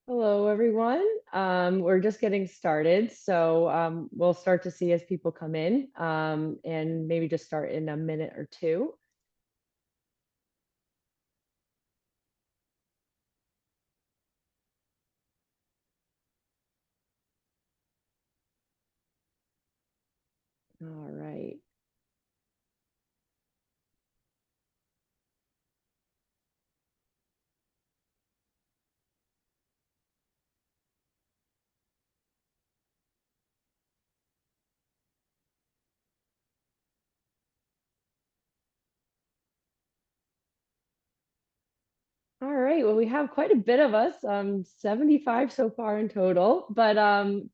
Hello, everyone. We're just getting started, so we'll start to see as people come in, and maybe just start in a minute or two. All right. All right. Well, we have quite a bit of us, 75 so far in total. But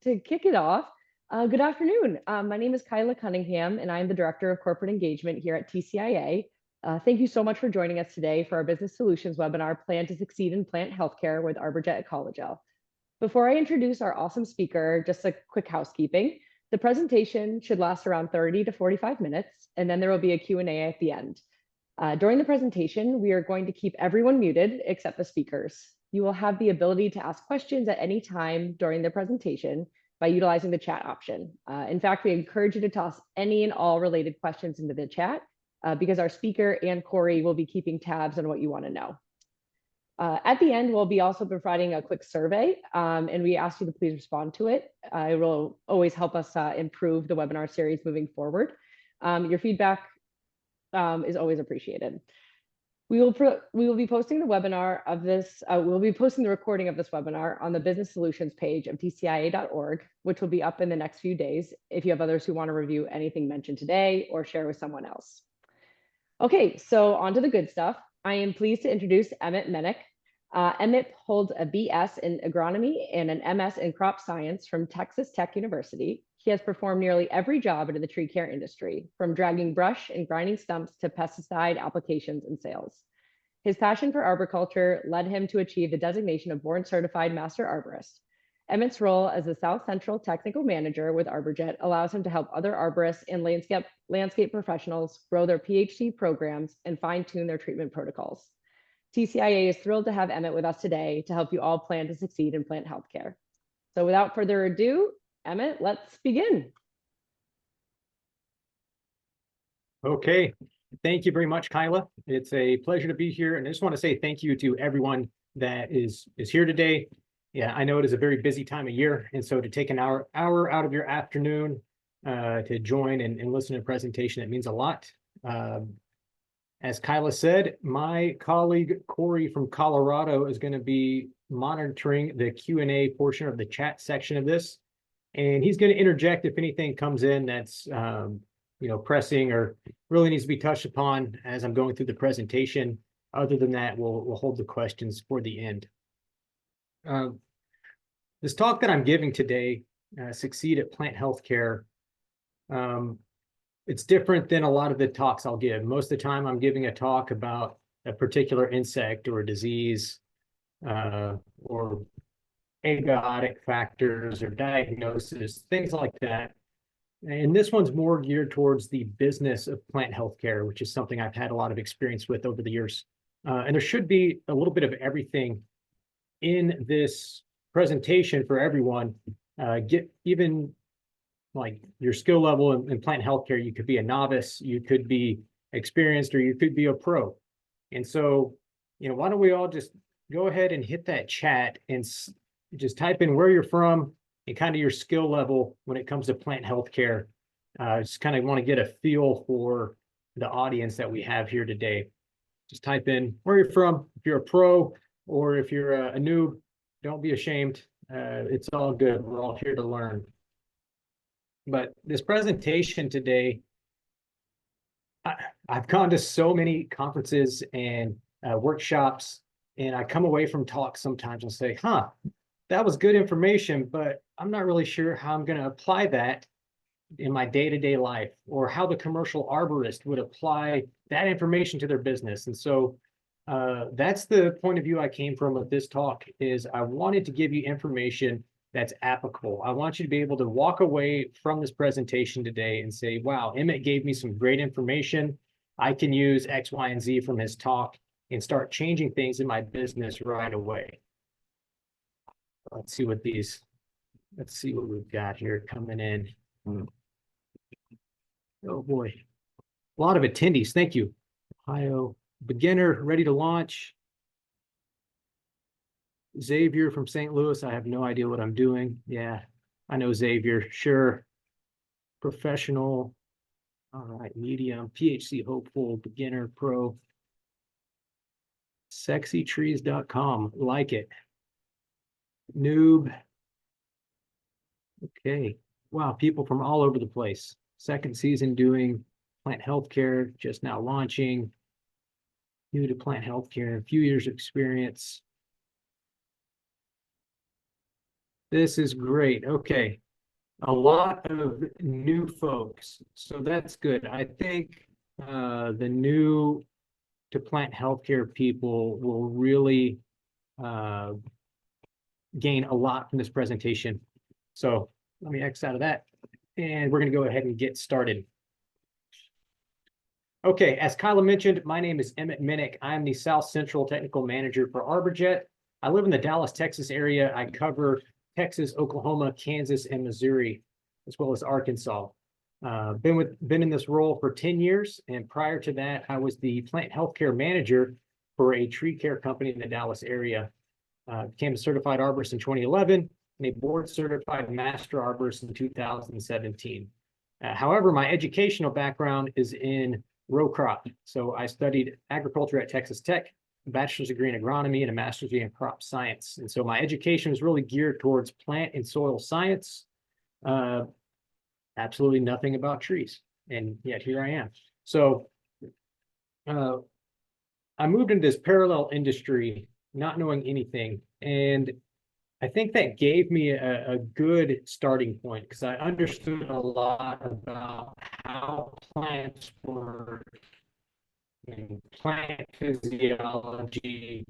to kick it off, good afternoon. My name is Kyla Cunningham, and I'm the Director of Corporate Engagement here at TCIA. Thank you so much for joining us today for our Business Solutions webinar, Plan to Succeed in Plant Healthcare with Arborjet Ecologel. Before I introduce our awesome speaker, just a quick housekeeping. The presentation should last around 30 to 45 minutes, and then there will be a Q&A at the end. During the presentation, we are going to keep everyone muted except the speakers. You will have the ability to ask questions at any time during the presentation by utilizing the chat option. In fact, we encourage you to toss any and all related questions into the chat because our speaker and Corey will be keeping tabs on what you want to know. At the end, we'll be also providing a quick survey, and we ask you to please respond to it. It will always help us improve the webinar series moving forward. Your feedback is always appreciated. We will be posting the webinar of this. We'll be posting the recording of this webinar on the Business Solutions page of tcia.org, which will be up in the next few days if you have others who want to review anything mentioned today or share with someone else. Okay, so on to the good stuff. I am pleased to introduce Emmett Muennink. Emmett holds a BS in agronomy and an MS in crop science from Texas Tech University. He has performed nearly every job in the tree care industry, from dragging brush and grinding stumps to pesticide applications and sales. His passion for arboriculture led him to achieve the designation of Board Certified Master Arborist. Emmett's role as the South Central Technical Manager with Arborjet allows him to help other arborists and landscape professionals grow their PhD programs and fine-tune their treatment protocols. TCIA is thrilled to have Emmett with us today to help you all plan to succeed in plant healthcare. So without further ado, Emmett, let's begin. Okay, thank you very much, Kyla. It's a pleasure to be here, and I just want to say thank you to everyone that is here today. Yeah, I know it is a very busy time of year, and so to take an hour out of your afternoon to join and listen to a presentation, it means a lot. As Kyla said, my colleague Corey from Colorado is going to be monitoring the Q&A portion of the chat section of this, and he's going to interject if anything comes in that's pressing or really needs to be touched upon as I'm going through the presentation. Other than that, we'll hold the questions for the end. This talk that I'm giving today, Succeed at Plant Healthcare, it's different than a lot of the talks I'll give. Most of the time I'm giving a talk about a particular insect or a disease or abiotic factors or diagnosis, things like that. And this one's more geared towards the business of plant healthcare, which is something I've had a lot of experience with over the years. And there should be a little bit of everything in this presentation for everyone. Get even like your skill level in plant healthcare. You could be a novice, you could be experienced, or you could be a pro. And so, why don't we all just go ahead and hit that chat and just type in where you're from and kind of your skill level when it comes to plant healthcare. Just kind of want to get a feel for the audience that we have here today. Just type in where you're from. If you're a pro or if you're a noob, don't be ashamed. It's all good. We're all here to learn. But this presentation today, I've gone to so many conferences and workshops, and I come away from talks sometimes and say, that was good information, but I'm not really sure how I'm going to apply that in my day-to-day life, or how the commercial arborist would apply that information to their business. And so that's the point of view I came from with this talk, is I wanted to give you information that's applicable. I want you to be able to walk away from this presentation today and say, wow, Emmett gave me some great information. I can use X, Y, and Z from his talk and start changing things in my business right away. let's see what we've got here coming in. Oh boy, a lot of attendees. Thank you. Ohio beginner ready to launch. Xavier from St. Louis. I have no idea what I'm doing. Yeah, I know Xavier. Sure. Professional. All right. Medium. PHC hopeful. Beginner. Pro. Sexytrees.com. Like it. Noob. Okay. Wow. People from all over the place. Second season doing plant healthcare. Just now launching. New to plant healthcare. A few years of experience. This is great. Okay. A lot of new folks. So that's good. I think the new to plant healthcare people will really gain a lot from this presentation. So let me X out of that. And we're going to go ahead and get started. Okay, as Kyla mentioned, my name is Emmett Muennink. I'm the South Central Technical Manager for Arborjet. I live in the Dallas, Texas area. I cover Texas, Oklahoma, Kansas, and Missouri, as well as Arkansas. Been in this role for 10 years, and prior to that, I was the plant healthcare manager for a tree care company in the Dallas area. Became a certified arborist in 2011 and a board certified master arborist in 2017. However, my educational background is in row crop. So I studied agriculture at Texas Tech, a bachelor's degree in agronomy and a master's degree in crop science. And so my education was really geared towards plant and soil science. Absolutely nothing about trees. And yet here I am. So I moved into this parallel industry, not knowing anything. And I think that gave me a good starting point because I understood a lot about how plants work and plant physiology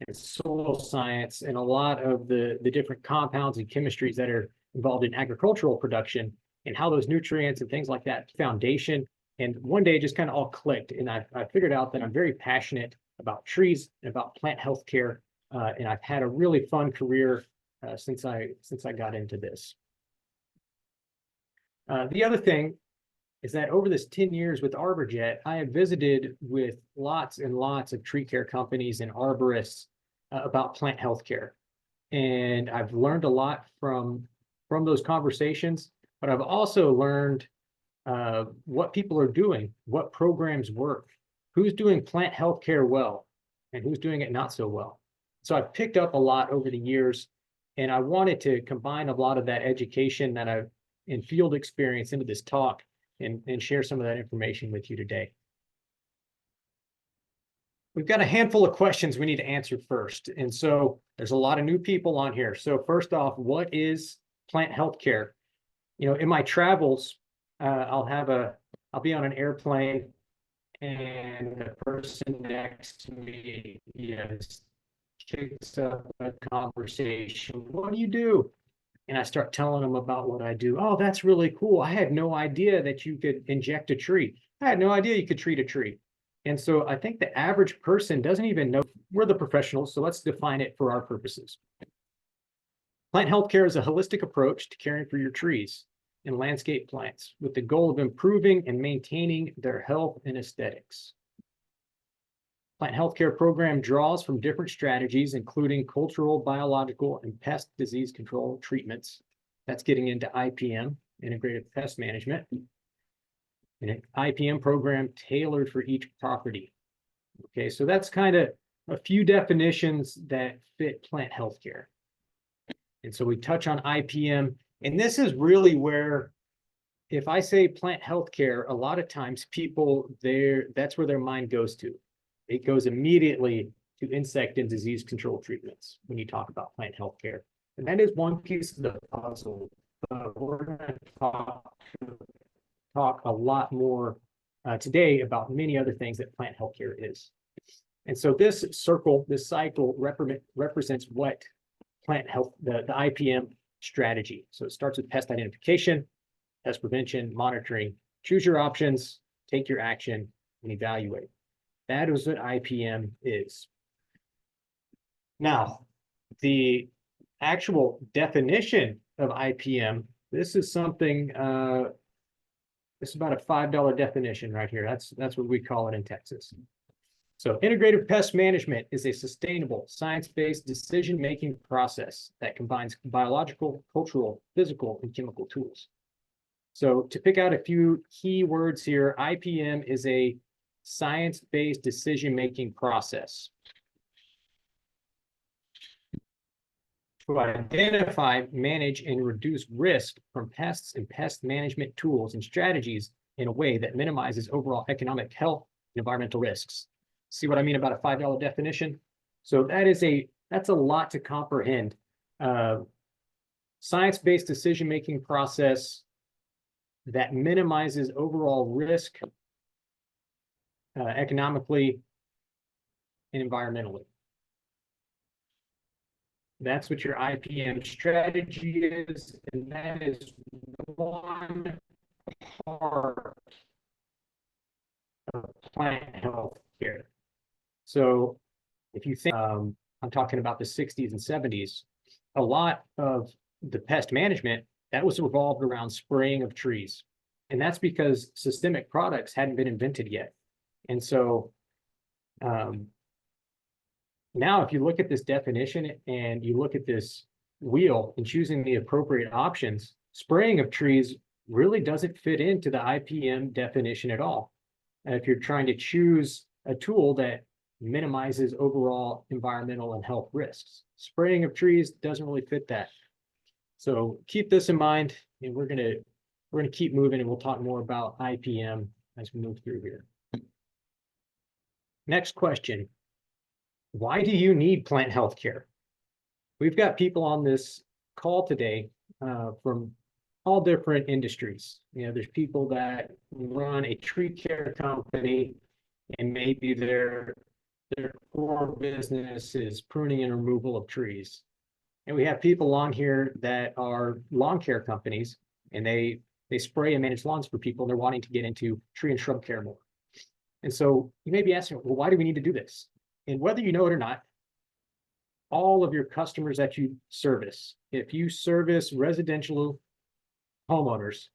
and soil science and a lot of the different compounds and chemistries that are involved in agricultural production and how those nutrients and things like that foundation. And one day it just kind of all clicked. And I figured out that I'm very passionate about trees and about plant healthcare. And I've had a really fun career since I got into this. The other thing is that over this 10 years with Arborjet, I have visited with lots and lots of tree care companies and arborists about plant healthcare. And I've learned a lot from those conversations, but I've also learned what people are doing, what programs work, who's doing plant healthcare well, and who's doing it not so well. So I've picked up a lot over the years, and I wanted to combine a lot of that education that I've in field experience into this talk and share some of that information with you today. We've got a handful of questions we need to answer first. And so there's a lot of new people on here. So first off, what is plant healthcare? You know, in my travels, I'll be on an airplane and the person next to me, kicks up a conversation. What do you do? And I start telling them about what I do. Oh, that's really cool. I had no idea that you could inject a tree. I had no idea you could treat a tree. And so I think the average person doesn't even know. We're the professionals, so let's define it for our purposes. Plant healthcare is a holistic approach to caring for your trees and landscape plants with the goal of improving and maintaining their health and aesthetics. Plant healthcare program draws from different strategies, including cultural, biological, and pest disease control treatments. That's getting into IPM, integrated pest management. And an IPM program tailored for each property. Okay, so that's kind of a few definitions that fit plant healthcare. And so we touch on IPM, and this is really where, if I say plant healthcare, a lot of times people that's where their mind goes to. It goes immediately to insect and disease control treatments when you talk about plant healthcare. And that is one piece of the puzzle. We're going to talk a lot more today about many other things that plant healthcare is. And so this cycle represents what plant health, the IPM strategy. So it starts with pest identification, pest prevention, monitoring, choose your options, take your action, and evaluate. That is what IPM is. Now, the actual definition of IPM, this is something, this is about a $5 definition right here. That's what we call it in Texas. So integrative pest management is a sustainable, science-based decision-making process that combines biological, cultural, physical, and chemical tools. So to pick out a few key words here, IPM is a science-based decision-making process to identify, manage, and reduce risk from pests and pest management tools and strategies in a way that minimizes overall economic health and environmental risks. See what I mean about a $5 definition? So that's a lot to comprehend. Science-based decision-making process that minimizes overall risk economically and environmentally. That's what your IPM strategy is, and that is one part of plant health care. So if you think, I'm talking about the 60s and 70s, a lot of the pest management, that was revolved around spraying of trees. And that's because systemic products hadn't been invented yet. And so now if you look at this definition and you look at this wheel and choosing the appropriate options, spraying of trees really doesn't fit into the IPM definition at all. And if you're trying to choose a tool that minimizes overall environmental and health risks, spraying of trees doesn't really fit that. So keep this in mind, and we're gonna keep moving, and we'll talk more about IPM as we move through here. Next question. Why do you need plant health care? We've got people on this call today from all different industries. You know, there's people that run a tree care company, and maybe their core business is pruning and removal of trees. And we have people on here that are lawn care companies, and they spray and manage lawns for people, and they're wanting to get into tree and shrub care more. And so you may be asking, well, why do we need to do this? And whether you know it or not, all of your customers that you service, if you service residential homeowners,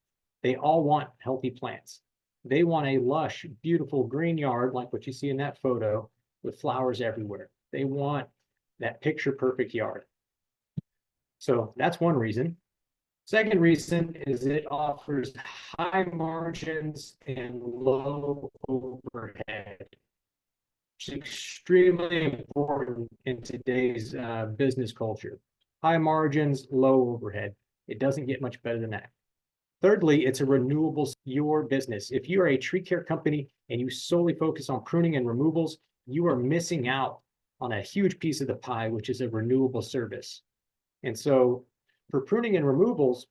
they all want healthy plants. They want a lush, beautiful green yard like what you see in that photo with flowers everywhere. They want that picture perfect yard. So that's one reason. Second reason is it offers high margins and low overhead. It's extremely important in today's business culture. High margins, low overhead. It doesn't get much better than that. Thirdly, it's a renewable your business. If you are a tree care company and you solely focus on pruning and removals, you are missing out on a huge piece of the pie, which is a renewable service. And so for pruning and removals,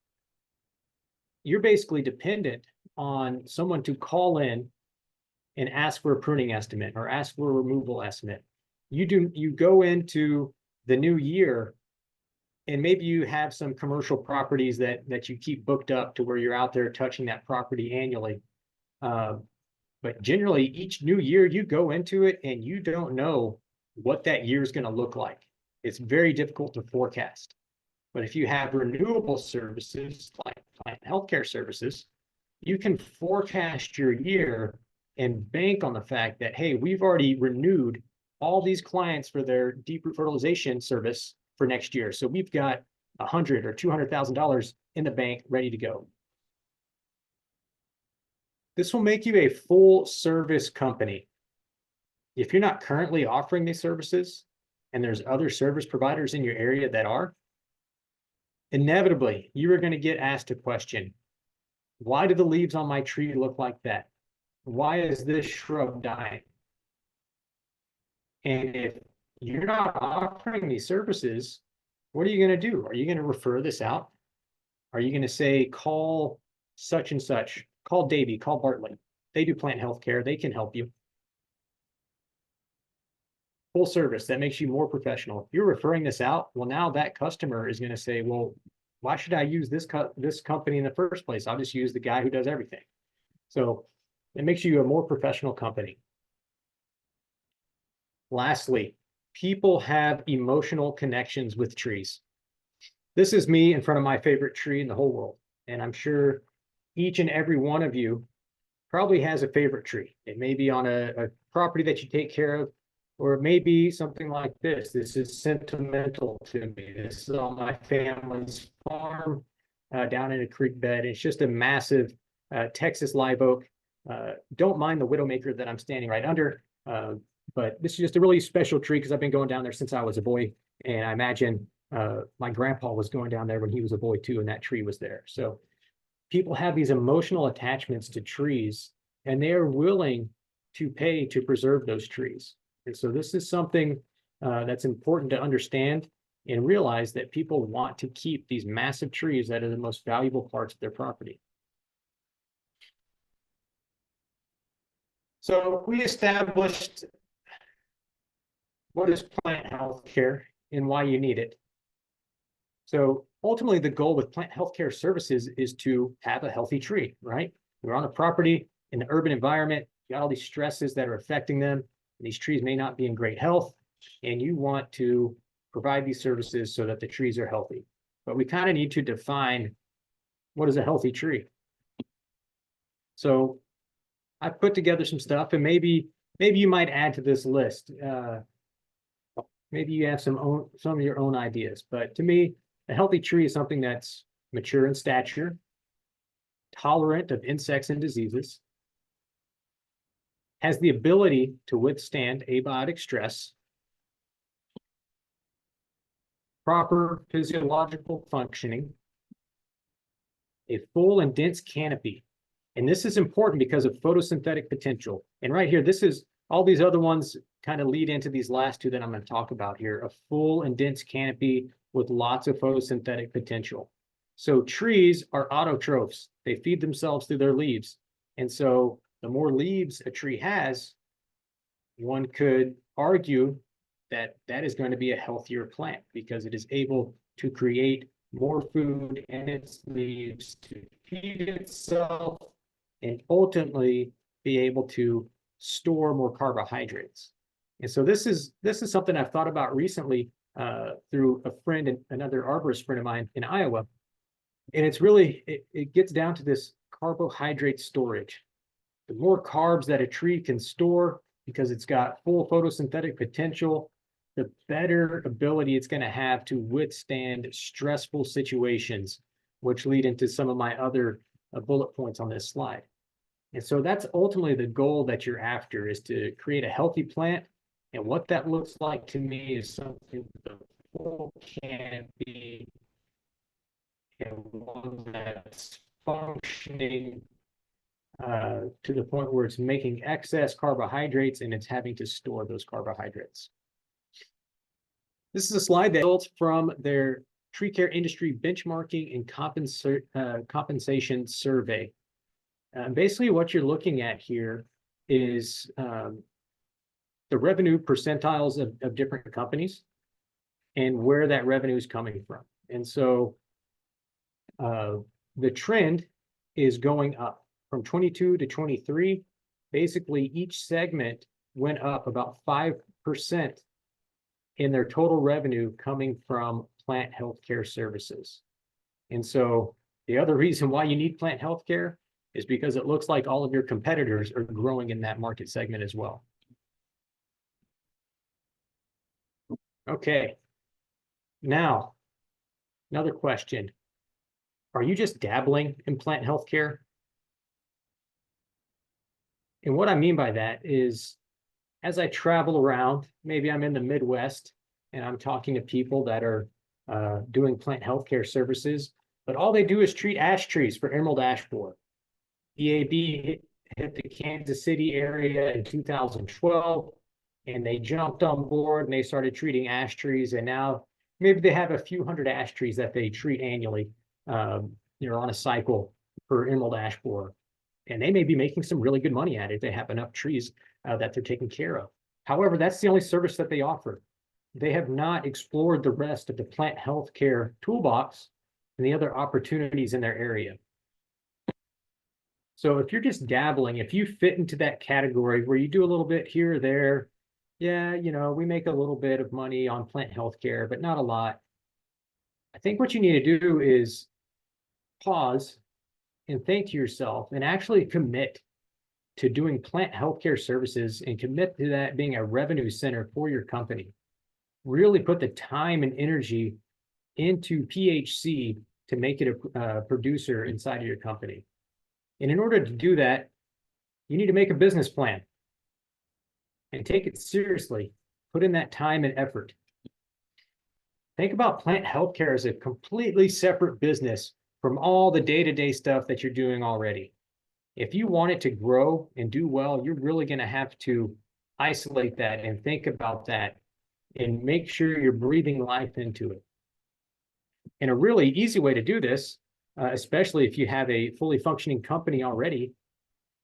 you're basically dependent on someone to call in and ask for a pruning estimate or ask for a removal estimate. You go into the new year, and maybe you have some commercial properties that you keep booked up to where you're out there touching that property annually. But generally, each new year you go into it and you don't know what that year is going to look like. It's very difficult to forecast. But if you have renewable services like plant healthcare services, you can forecast your year and bank on the fact that, hey, we've already renewed all these clients for their deep root fertilization service for next year. So we've got $100,000 or $200,000 in the bank ready to go. This will make you a full service company. If you're not currently offering these services and there's other service providers in your area that are, inevitably you are going to get asked a question. Why do the leaves on my tree look like that? Why is this shrub dying? And if you're not offering these services, what are you going to do? Are you going to refer this out? Are you going to say, call such and such, call Davey, call Bartlett? They do plant health care. They can help you. Full service, that makes you more professional. If you're referring this out, well, now that customer is going to say, well, why should I use this company in the first place? I'll just use the guy who does everything. So it makes you a more professional company. Lastly, people have emotional connections with trees. this is me in front of my favorite tree in the whole world. And I'm sure each and every one of you probably has a favorite tree. It may be on a property that you take care of, or it may be something like this. This is sentimental to me. This is on my family's farm down in a creek bed. It's just a massive Texas live oak. Don't mind the widowmaker that I'm standing right under, but this is just a really special tree because I've been going down there since I was a boy. And I imagine my grandpa was going down there when he was a boy too, and that tree was there. So people have these emotional attachments to trees, and they are willing to pay to preserve those trees. And so this is something that's important to understand and realize that people want to keep these massive trees that are the most valuable parts of their property. So we established what is plant health care and why you need it. So ultimately, the goal with plant healthcare services is to have a healthy tree, right? You're on a property in the urban environment, you got all these stresses that are affecting them. These trees may not be in great health, and you want to provide these services so that the trees are healthy. But we kind of need to define what is a healthy tree. So I put together some stuff, and maybe you might add to this list. Maybe you have some of your own ideas, but to me, a healthy tree is something that's mature in stature, tolerant of insects and diseases, has the ability to withstand abiotic stress, proper physiological functioning, a full and dense canopy. And this is important because of photosynthetic potential. And right here, this is all these other ones kind of lead into these last two that I'm going to talk about here. A full and dense canopy with lots of photosynthetic potential. So trees are autotrophs. They feed themselves through their leaves. And so the more leaves a tree has, one could argue that that is going to be a healthier plant because it is able to create more food in its leaves to feed itself and ultimately be able to store more carbohydrates. And so this is something I've thought about recently through a friend and another arborist friend of mine in Iowa. And it's really, it gets down to this carbohydrate storage. The more carbs that a tree can store because it's got full photosynthetic potential, the better ability it's going to have to withstand stressful situations, which lead into some of my other bullet points on this slide. And so that's ultimately the goal that you're after, is to create a healthy plant. And what that looks like to me is something with a full canopy and one that's functioning to the point where it's making excess carbohydrates and it's having to store those carbohydrates. This is a slide that built from their tree care industry benchmarking and compensation survey. Basically, what you're looking at here is the revenue percentiles of different companies and where that revenue is coming from. And so the trend is going up from 22 to 23. Basically, each segment went up about 5% in their total revenue coming from plant healthcare services. And so the other reason why you need plant healthcare is because it looks like all of your competitors are growing in that market segment as well. Okay, now another question. Are you just dabbling in plant healthcare? And what I mean by that is, as I travel around, maybe I'm in the Midwest and I'm talking to people that are doing plant healthcare services, but all they do is treat ash trees for emerald ash borer. EAB hit the Kansas City area in 2012, and they jumped on board and they started treating ash trees. And now maybe they have a few hundred ash trees that they treat annually, on a cycle for emerald ash borer. And they may be making some really good money at it if they have enough trees that they're taking care of. However, that's the only service that they offer. They have not explored the rest of the plant health care toolbox and the other opportunities in their area. So if you're just dabbling, if you fit into that category where you do a little bit here or there, yeah, we make a little bit of money on plant health care, but not a lot. I think what you need to do is pause and think to yourself and actually commit to doing plant healthcare services and commit to that being a revenue center for your company. Really put the time and energy into PHC to make it a producer inside of your company. And in order to do that, you need to make a business plan and take it seriously. Put in that time and effort. Think about plant healthcare as a completely separate business from all the day-to-day stuff that you're doing already. If you want it to grow and do well, you're really going to have to isolate that and think about that and make sure you're breathing life into it. And a really easy way to do this, especially if you have a fully functioning company already,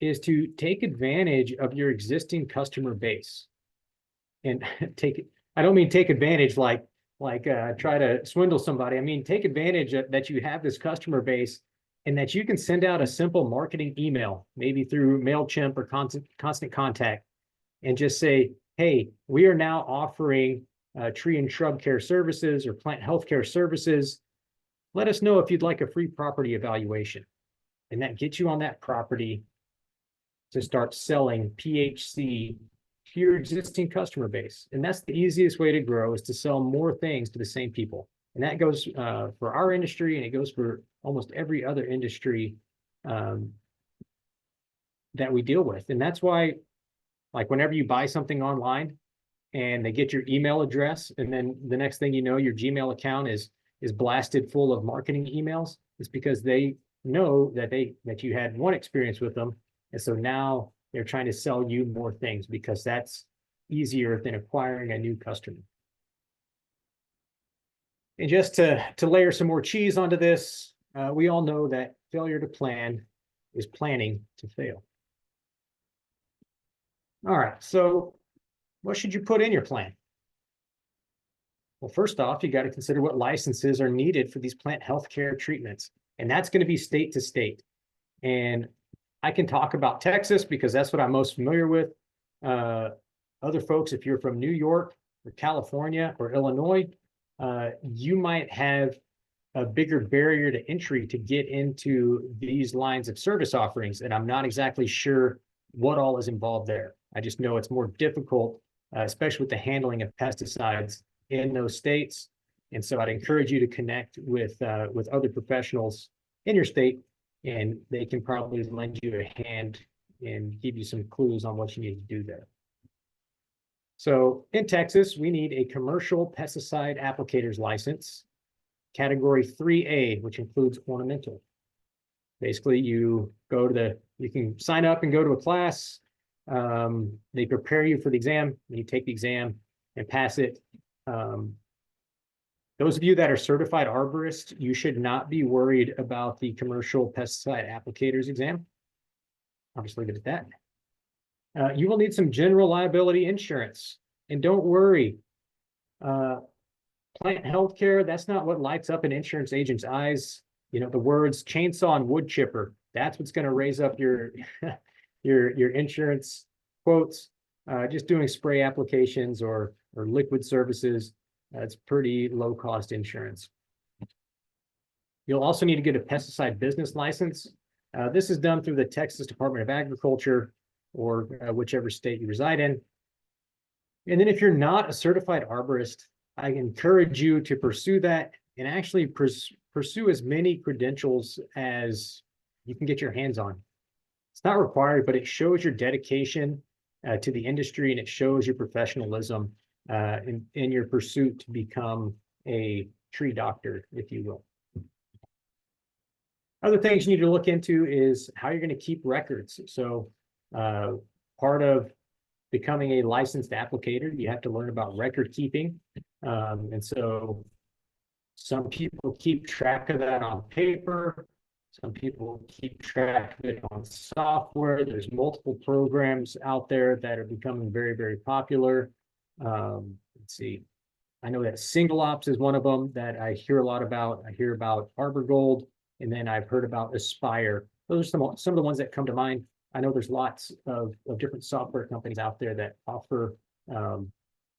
is to take advantage of your existing customer base. And I don't mean take advantage like try to swindle somebody. I mean, take advantage that you have this customer base and that you can send out a simple marketing email, maybe through MailChimp or Constant Contact, and just say, hey, we are now offering tree and shrub care services or plant health care services. Let us know if you'd like a free property evaluation. And that gets you on that property to start selling PHC to your existing customer base. And that's the easiest way to grow, is to sell more things to the same people. And that goes for our industry, and it goes for almost every other industry that we deal with. And that's why, like, whenever you buy something online and they get your email address, and then the next thing you know, your Gmail account is blasted full of marketing emails, it's because they know that you had one experience with them. And so now they're trying to sell you more things because that's easier than acquiring a new customer. And just to layer some more cheese onto this, we all know that failure to plan is planning to fail. All right, so what should you put in your plan? Well, first off, you got to consider what licenses are needed for these plant healthcare treatments. And that's going to be state to state. And I can talk about Texas because that's what I'm most familiar with. Other folks, if you're from New York or California or Illinois, you might have a bigger barrier to entry to get into these lines of service offerings. And I'm not exactly sure what all is involved there. I just know it's more difficult, especially with the handling of pesticides in those states. And so I'd encourage you to connect with other professionals in your state, and they can probably lend you a hand and give you some clues on what you need to do there. So in Texas, we need a commercial pesticide applicators license, category 3A, which includes ornamental. Basically, you can sign up and go to a class. They prepare you for the exam, and you take the exam and pass it. Those of you that are certified arborists, you should not be worried about the commercial pesticide applicators exam. I'll just leave it at that. You will need some general liability insurance. And don't worry, plant healthcare, that's not what lights up an insurance agent's eyes. You know, the words chainsaw and wood chipper, that's what's going to raise up your your insurance quotes. Just doing spray applications or liquid services, it's pretty low cost insurance. You'll also need to get a pesticide business license. This is done through the Texas Department of Agriculture or whichever state you reside in. And then if you're not a certified arborist, I encourage you to pursue that and actually pursue as many credentials as you can get your hands on. It's not required, but it shows your dedication to the industry, and it shows your professionalism in your pursuit to become a tree doctor, if you will. Other things you need to look into is how you're going to keep records. So part of becoming a licensed applicator, you have to learn about record keeping. And so some people keep track of that on paper. Some people keep track of it on software. There's multiple programs out there that are becoming very, very popular. Let's see. I know that Single Ops is one of them that I hear a lot about. I hear about Arborgold, and then I've heard about Aspire. Those are some of the ones that come to mind. I know there's lots of different software companies out there that offer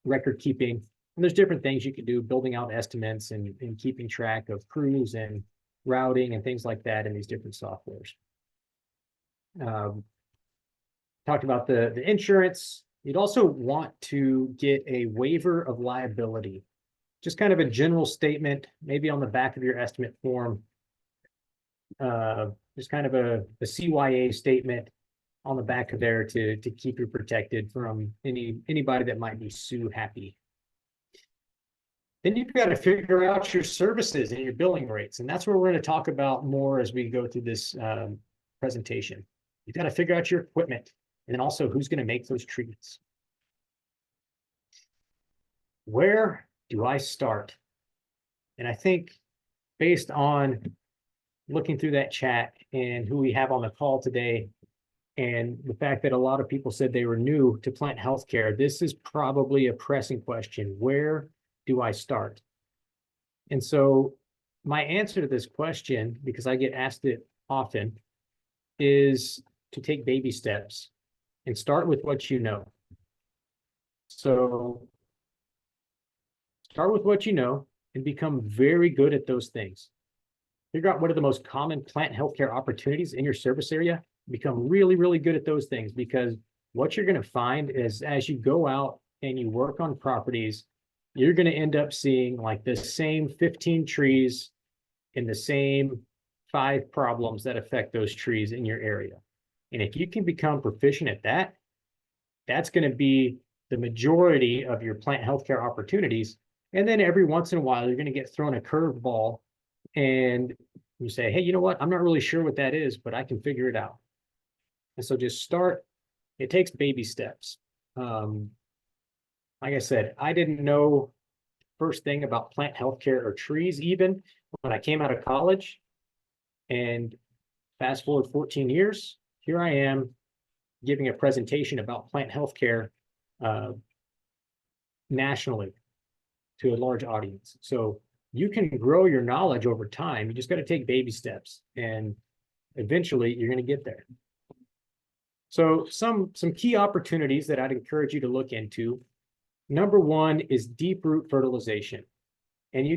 record keeping. And there's different things you can do, building out estimates and keeping track of crews and routing and things like that in these different softwares. Talked about the insurance. You'd also want to get a waiver of liability, just kind of a general statement, maybe on the back of your estimate form. Just kind of a CYA statement on the back of there to keep you protected from anybody that might be sue happy. Then you've got to figure out your services and your billing rates. And that's what we're going to talk about more as we go through this presentation. You've got to figure out your equipment and then also who's going to make those treatments. Where do I start? And I think based on looking through that chat and who we have on the call today, and the fact that a lot of people said they were new to plant healthcare, this is probably a pressing question. Where do I start? And so my answer to this question, because I get asked it often, is to take baby steps and start with what you know. So start with what you know and become very good at those things. Figure out what are the most common plant healthcare opportunities in your service area. Become really, really good at those things, because what you're going to find is as you go out and you work on properties, you're going to end up seeing like the same 15 trees in the same 5 problems that affect those trees in your area. And if you can become proficient at that, that's going to be the majority of your plant healthcare opportunities. And then every once in a while, you're going to get thrown a curveball and you say, hey, you know what? I'm not really sure what that is, but I can figure it out. And so just start. It takes baby steps. Like I said, I didn't know first thing about plant healthcare or trees even when I came out of college. And fast forward 14 years, here I am giving a presentation about plant healthcare nationally to a large audience. So you can grow your knowledge over time. You just got to take baby steps, and eventually you're going to get there. So some key opportunities that I'd encourage you to look into. Number one is deep root fertilization. And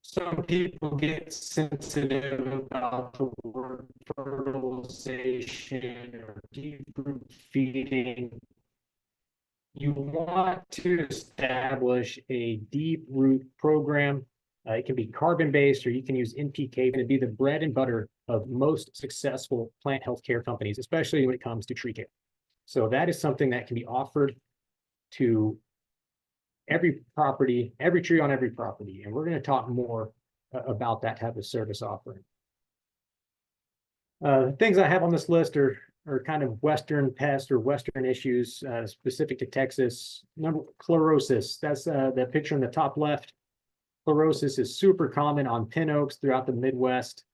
some people get sensitive about the word fertilization or deep root feeding. You want to establish a deep root program. It can be carbon-based, or you can use NPK. It's going to be the bread and butter of most successful plant healthcare companies, especially when it comes to tree care. So that is something that can be offered to every property, every tree on every property. And we're going to talk more about that type of service offering. The things I have on this list are kind of Western pests or Western issues specific to Texas. Chlorosis, that's the picture in the top left. Chlorosis is super common on pin oaks throughout the Midwest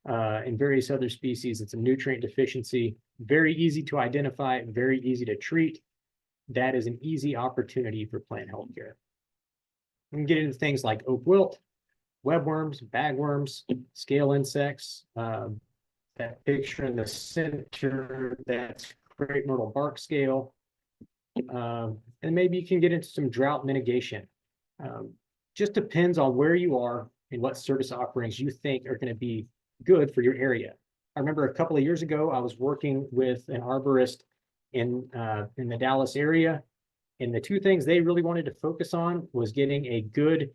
and various other species. It's a nutrient deficiency, very easy to identify, very easy to treat. That is an easy opportunity for plant health care. We can get into things like oak wilt, webworms, bagworms, scale insects. That picture in the center, that's crepe myrtle bark scale. And maybe you can get into some drought mitigation. Just depends on where you are and what service offerings you think are going to be good for your area. I remember a couple of years ago, I was working with an arborist in the Dallas area, and the 2 things they really wanted to focus on was getting a good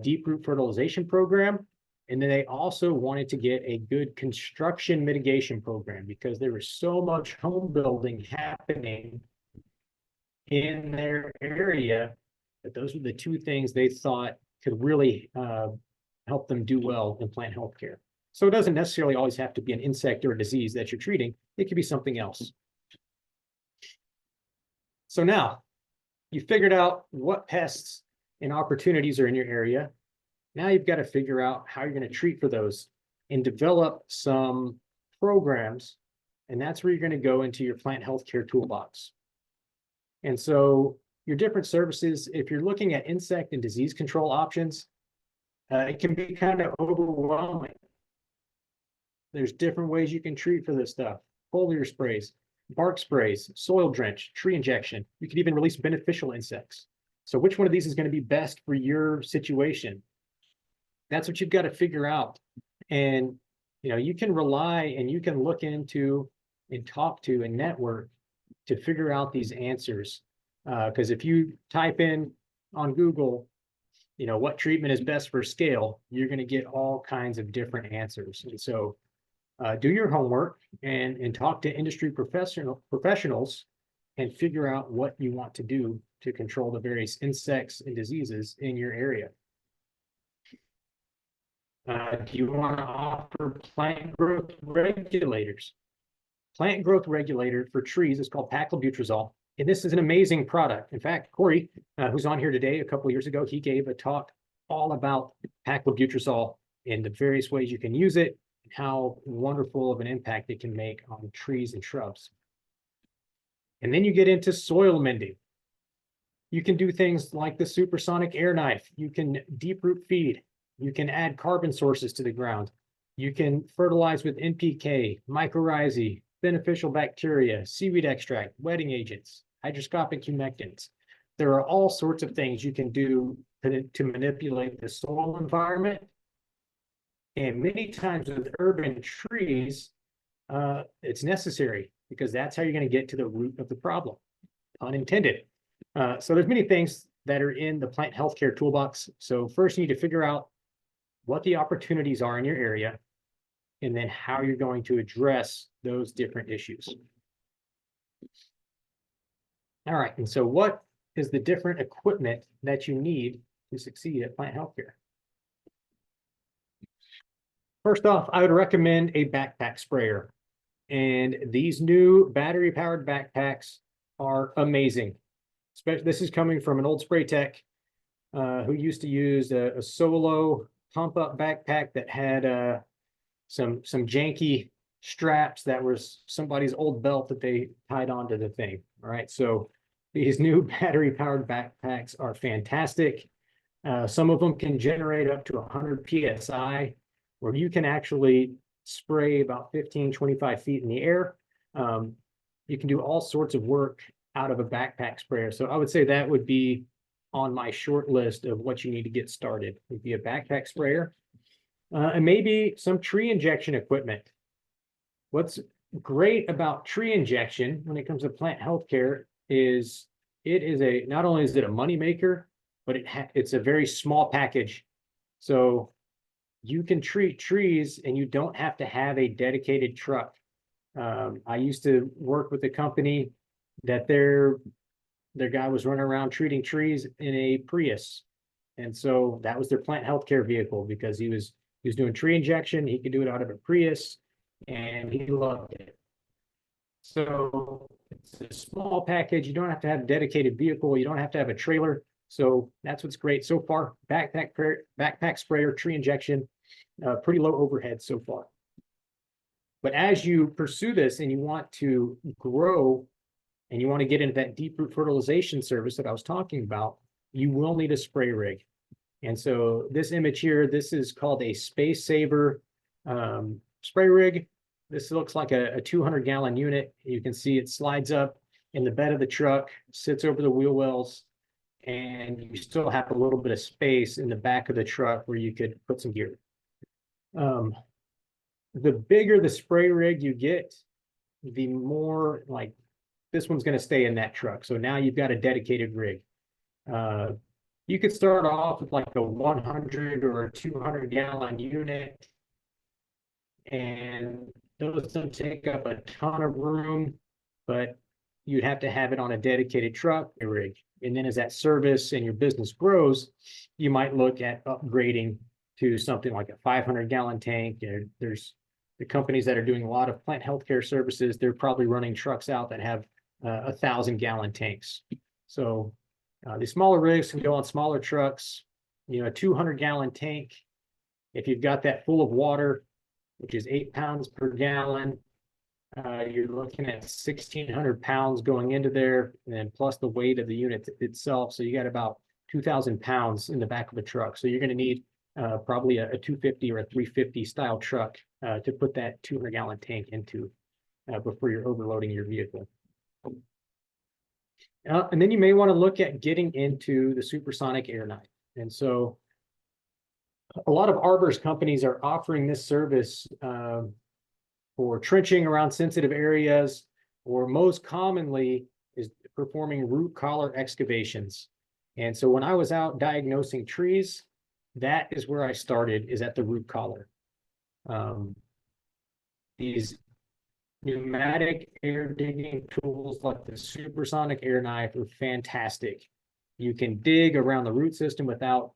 deep root fertilization program, and then they also wanted to get a good construction mitigation program, because there was so much home building happening in their area that those were the 2 things they thought could really help them do well in plant health care. So it doesn't necessarily always have to be an insect or a disease that you're treating. It could be something else. So now you figured out what pests and opportunities are in your area. Now you've got to figure out how you're going to treat for those and develop some programs. And that's where you're going to go into your plant healthcare toolbox. And so your different services, if you're looking at insect and disease control options, it can be kind of overwhelming. There's different ways you can treat for this stuff. Foliar sprays. bark sprays, soil drench, tree injection. You could even release beneficial insects. So which one of these is going to be best for your situation? That's what you've got to figure out. And, you can rely and you can look into and talk to and network to figure out these answers. Because if you type in on Google, what treatment is best for scale, you're going to get all kinds of different answers. And so do your homework and talk to industry professionals and figure out what you want to do to control the various insects and diseases in your area. Do you want to offer plant growth regulators? Plant growth regulator for trees is called paclobutrazol. And this is an amazing product. In fact, Corey, who's on here today, a couple of years ago, he gave a talk all about paclobutrazol and the various ways you can use it and how wonderful of an impact it can make on trees and shrubs. And then you get into soil mending. You can do things like the supersonic air knife. You can deep root feed. You can add carbon sources to the ground. You can fertilize with NPK, mycorrhizae, beneficial bacteria, seaweed extract, wetting agents, hydroscopic humectants. There are all sorts of things you can do to manipulate the soil environment. And many times with urban trees, it's necessary because that's how you're going to get to the root of the problem, unintended. So there's many things that are in the plant healthcare toolbox. So first you need to figure out what the opportunities are in your area, and then how you're going to address those different issues. All right, and so what is the different equipment that you need to succeed at plant healthcare? First off, I would recommend a backpack sprayer. And these new battery-powered backpacks are amazing. Especially, this is coming from an old spray tech who used to use a solo pump-up backpack that had some janky straps that was somebody's old belt that they tied onto the thing. All right, so these new battery-powered backpacks are fantastic. Some of them can generate up to 100 psi, where you can actually spray about 15, 25 feet in the air. You can do all sorts of work out of a backpack sprayer. So I would say that would be on my short list of what you need to get started. It would be a backpack sprayer. And maybe some tree injection equipment. What's great about tree injection when it comes to plant healthcare is not only is it a money maker, but it's a very small package. So you can treat trees and you don't have to have a dedicated truck. I used to work with a company that their guy was running around treating trees in a Prius. And so that was their plant healthcare vehicle because he was doing tree injection. He could do it out of a Prius and he loved it. So it's a small package. You don't have to have a dedicated vehicle. You don't have to have a trailer. So that's what's great so far. Backpack sprayer, tree injection, pretty low overhead so far. But as you pursue this and you want to grow and you want to get into that deep root fertilization service that I was talking about, you will need a spray rig. And so this image here, this is called a Space Saver spray rig. This looks like a 200-gallon unit. You can see it slides up in the bed of the truck, sits over the wheel wells, and you still have a little bit of space in the back of the truck where you could put some gear. The bigger the spray rig you get, the more like this one's going to stay in that truck. So now you've got a dedicated rig. You could start off with like a 100 or a 200-gallon unit, and those don't take up a ton of room, but you'd have to have it on a dedicated truck rig. And then as that service and your business grows, you might look at upgrading to something like a 500-gallon tank. There's the companies that are doing a lot of plant healthcare services. They're probably running trucks out that have 1,000-gallon tanks. So the smaller rigs can go on smaller trucks. A 200-gallon tank, if you've got that full of water, which is 8 pounds per gallon, you're looking at 1,600 pounds going into there, and then plus the weight of the unit itself. So you got about 2,000 pounds in the back of a truck. So you're going to need probably a 250 or a 350 style truck to put that 200-gallon tank into. before you're overloading your vehicle. And then you may want to look at getting into the supersonic air knife. And so a lot of arbors companies are offering this service for trenching around sensitive areas, or most commonly is performing root collar excavations. And so when I was out diagnosing trees, that is where I started, is at the root collar. These pneumatic air digging tools like the supersonic air knife are fantastic. You can dig around the root system without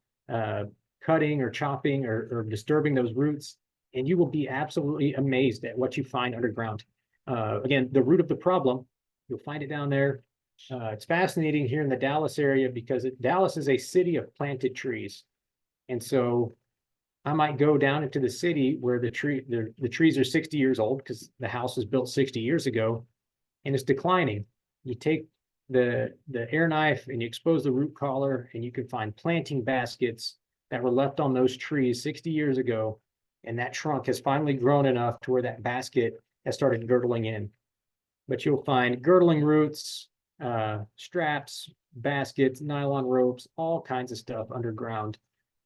cutting or chopping or disturbing those roots, and you will be absolutely amazed at what you find underground. Again, the root of the problem, you'll find it down there. It's fascinating here in the Dallas area because Dallas is a city of planted trees. And so I might go down into the city where the trees are 60 years old because the house was built 60 years ago and it's declining. You take the air knife and you expose the root collar, and you can find planting baskets that were left on those trees 60 years ago. And that trunk has finally grown enough to where that basket has started girdling in. But you'll find girdling roots, straps, baskets, nylon ropes, all kinds of stuff underground.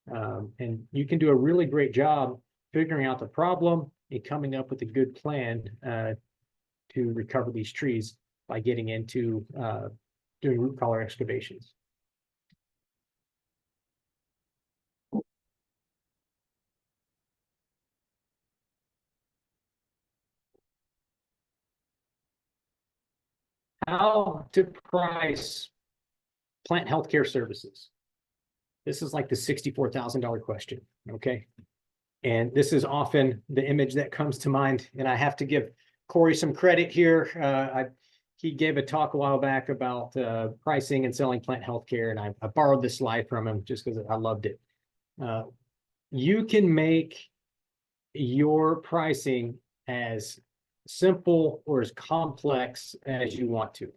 And you can do a really great job figuring out the problem and coming up with a good plan to recover these trees by getting into doing root collar excavations. How to price plant healthcare services. This is like the $64,000 question, okay? And this is often the image that comes to mind, and I have to give Corey some credit here. He gave a talk a while back about pricing and selling plant healthcare, and I borrowed this slide from him just because I loved it. You can make your pricing as simple or as complex as you want to,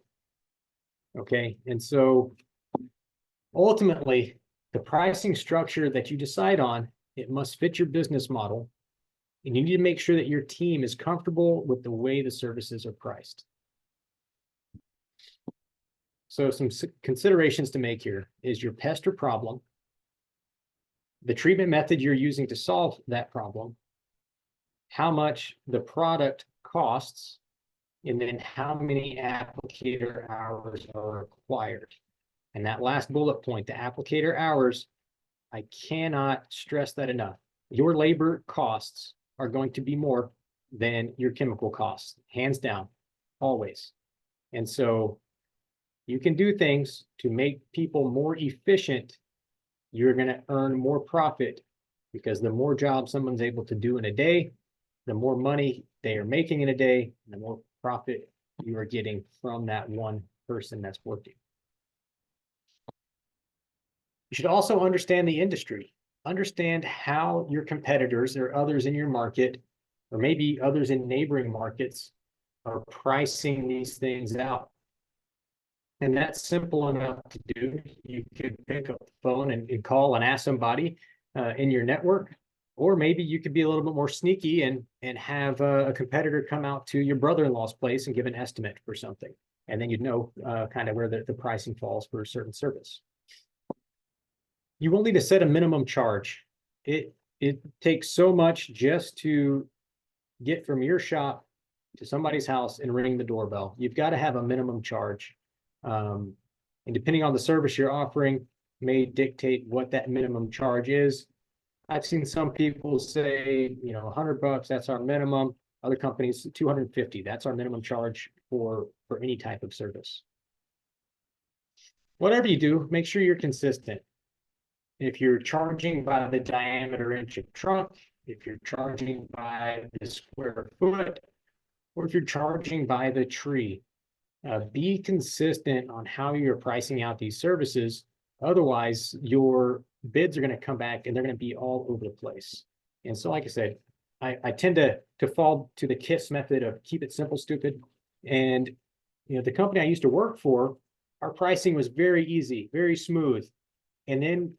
okay? And so ultimately, the pricing structure that you decide on, it must fit your business model, and you need to make sure that your team is comfortable with the way the services are priced. So some considerations to make here is your pest or problem, the treatment method you're using to solve that problem, how much the product costs, and then how many applicator hours are required. And that last bullet point, the applicator hours, I cannot stress that enough. Your labor costs are going to be more than your chemical costs, hands down, always. And so you can do things to make people more efficient. You're going to earn more profit because the more jobs someone's able to do in a day, the more money they are making in a day, and the more profit you are getting from that one person that's working. You should also understand the industry. Understand how your competitors or others in your market, or maybe others in neighboring markets, are pricing these things out. And that's simple enough to do. You could pick up the phone and call and ask somebody in your network, or maybe you could be a little bit more sneaky and have a competitor come out to your brother-in-law's place and give an estimate for something. And then you'd know kind of where the pricing falls for a certain service. You will need to set a minimum charge. It takes so much just to get from your shop to somebody's house and ring the doorbell. You've got to have a minimum charge. And depending on the service you're offering, may dictate what that minimum charge is. I've seen some people say, $100, that's our minimum. Other companies, $250, that's our minimum charge for any type of service. Whatever you do, make sure you're consistent. If you're charging by the diameter inch of trunk, if you're charging by the square foot, or if you're charging by the tree, be consistent on how you're pricing out these services. Otherwise, your bids are going to come back and they're going to be all over the place. And so, like I said, I tend to fall to the KISS method of keep it simple, stupid. And the company I used to work for, our pricing was very easy, very smooth. And then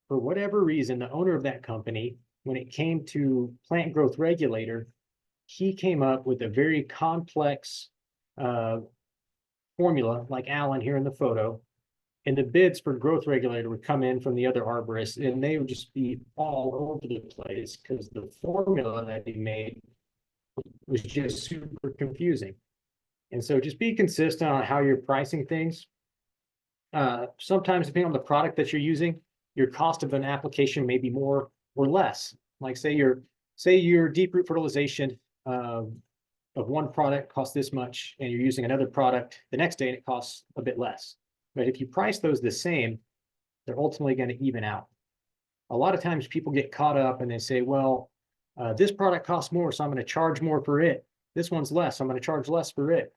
for whatever reason, the owner of that company, when it came to plant growth regulator, he came up with a very complex formula, like Alan here in the photo, and the bids for growth regulator would come in from the other arborists, and they would just be all over the place because the formula that he made was just super confusing. And so just be consistent on how you're pricing things. Sometimes depending on the product that you're using, your cost of an application may be more or less. Like say your deep root fertilization of one product costs this much, and you're using another product the next day and it costs a bit less. But if you price those the same, they're ultimately going to even out. A lot of times people get caught up and they say, well, this product costs more, so I'm going to charge more for it. This one's less, so I'm going to charge less for it.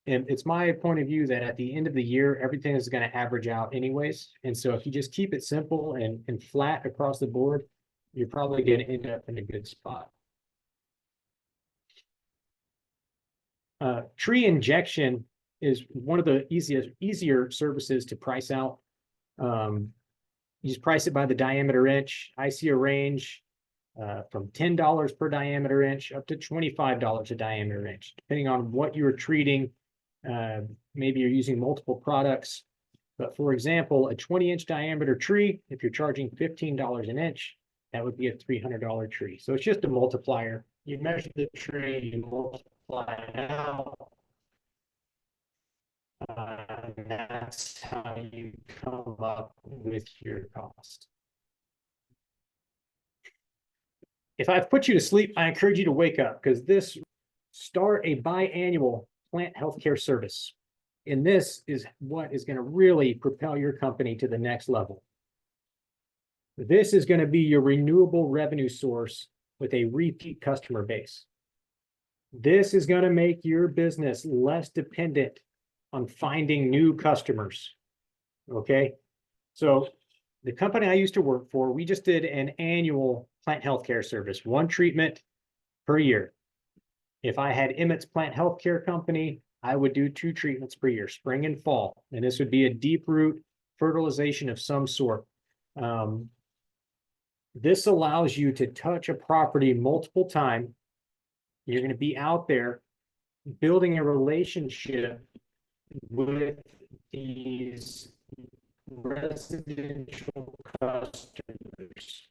And it's my point of view that at the end of the year, everything is going to average out anyways. And so if you just keep it simple and flat across the board, you're probably going to end up in a good spot. Tree injection is one of the easier services to price out. You just price it by the diameter inch. I see a range from $10 per diameter inch up to $25 a diameter inch, depending on what you're treating. Maybe you're using multiple products. But for example, a 20-inch diameter tree, if you're charging $15 an inch, that would be a $300 tree. So it's just a multiplier. You measure the tree, you multiply it out. And that's how you come up with your cost. If I've put you to sleep, I encourage you to wake up, because start a biannual plant healthcare service. And this is what is going to really propel your company to the next level. This is going to be your renewable revenue source with a repeat customer base. This is going to make your business less dependent on finding new customers. Okay. So the company I used to work for, we just did an annual plant healthcare service, one treatment per year. If I had Emmett's plant healthcare company, I would do 2 treatments per year, spring and fall. And this would be a deep root fertilization of some sort. This allows you to touch a property multiple times. You're going to be out there building a relationship with these residential customers.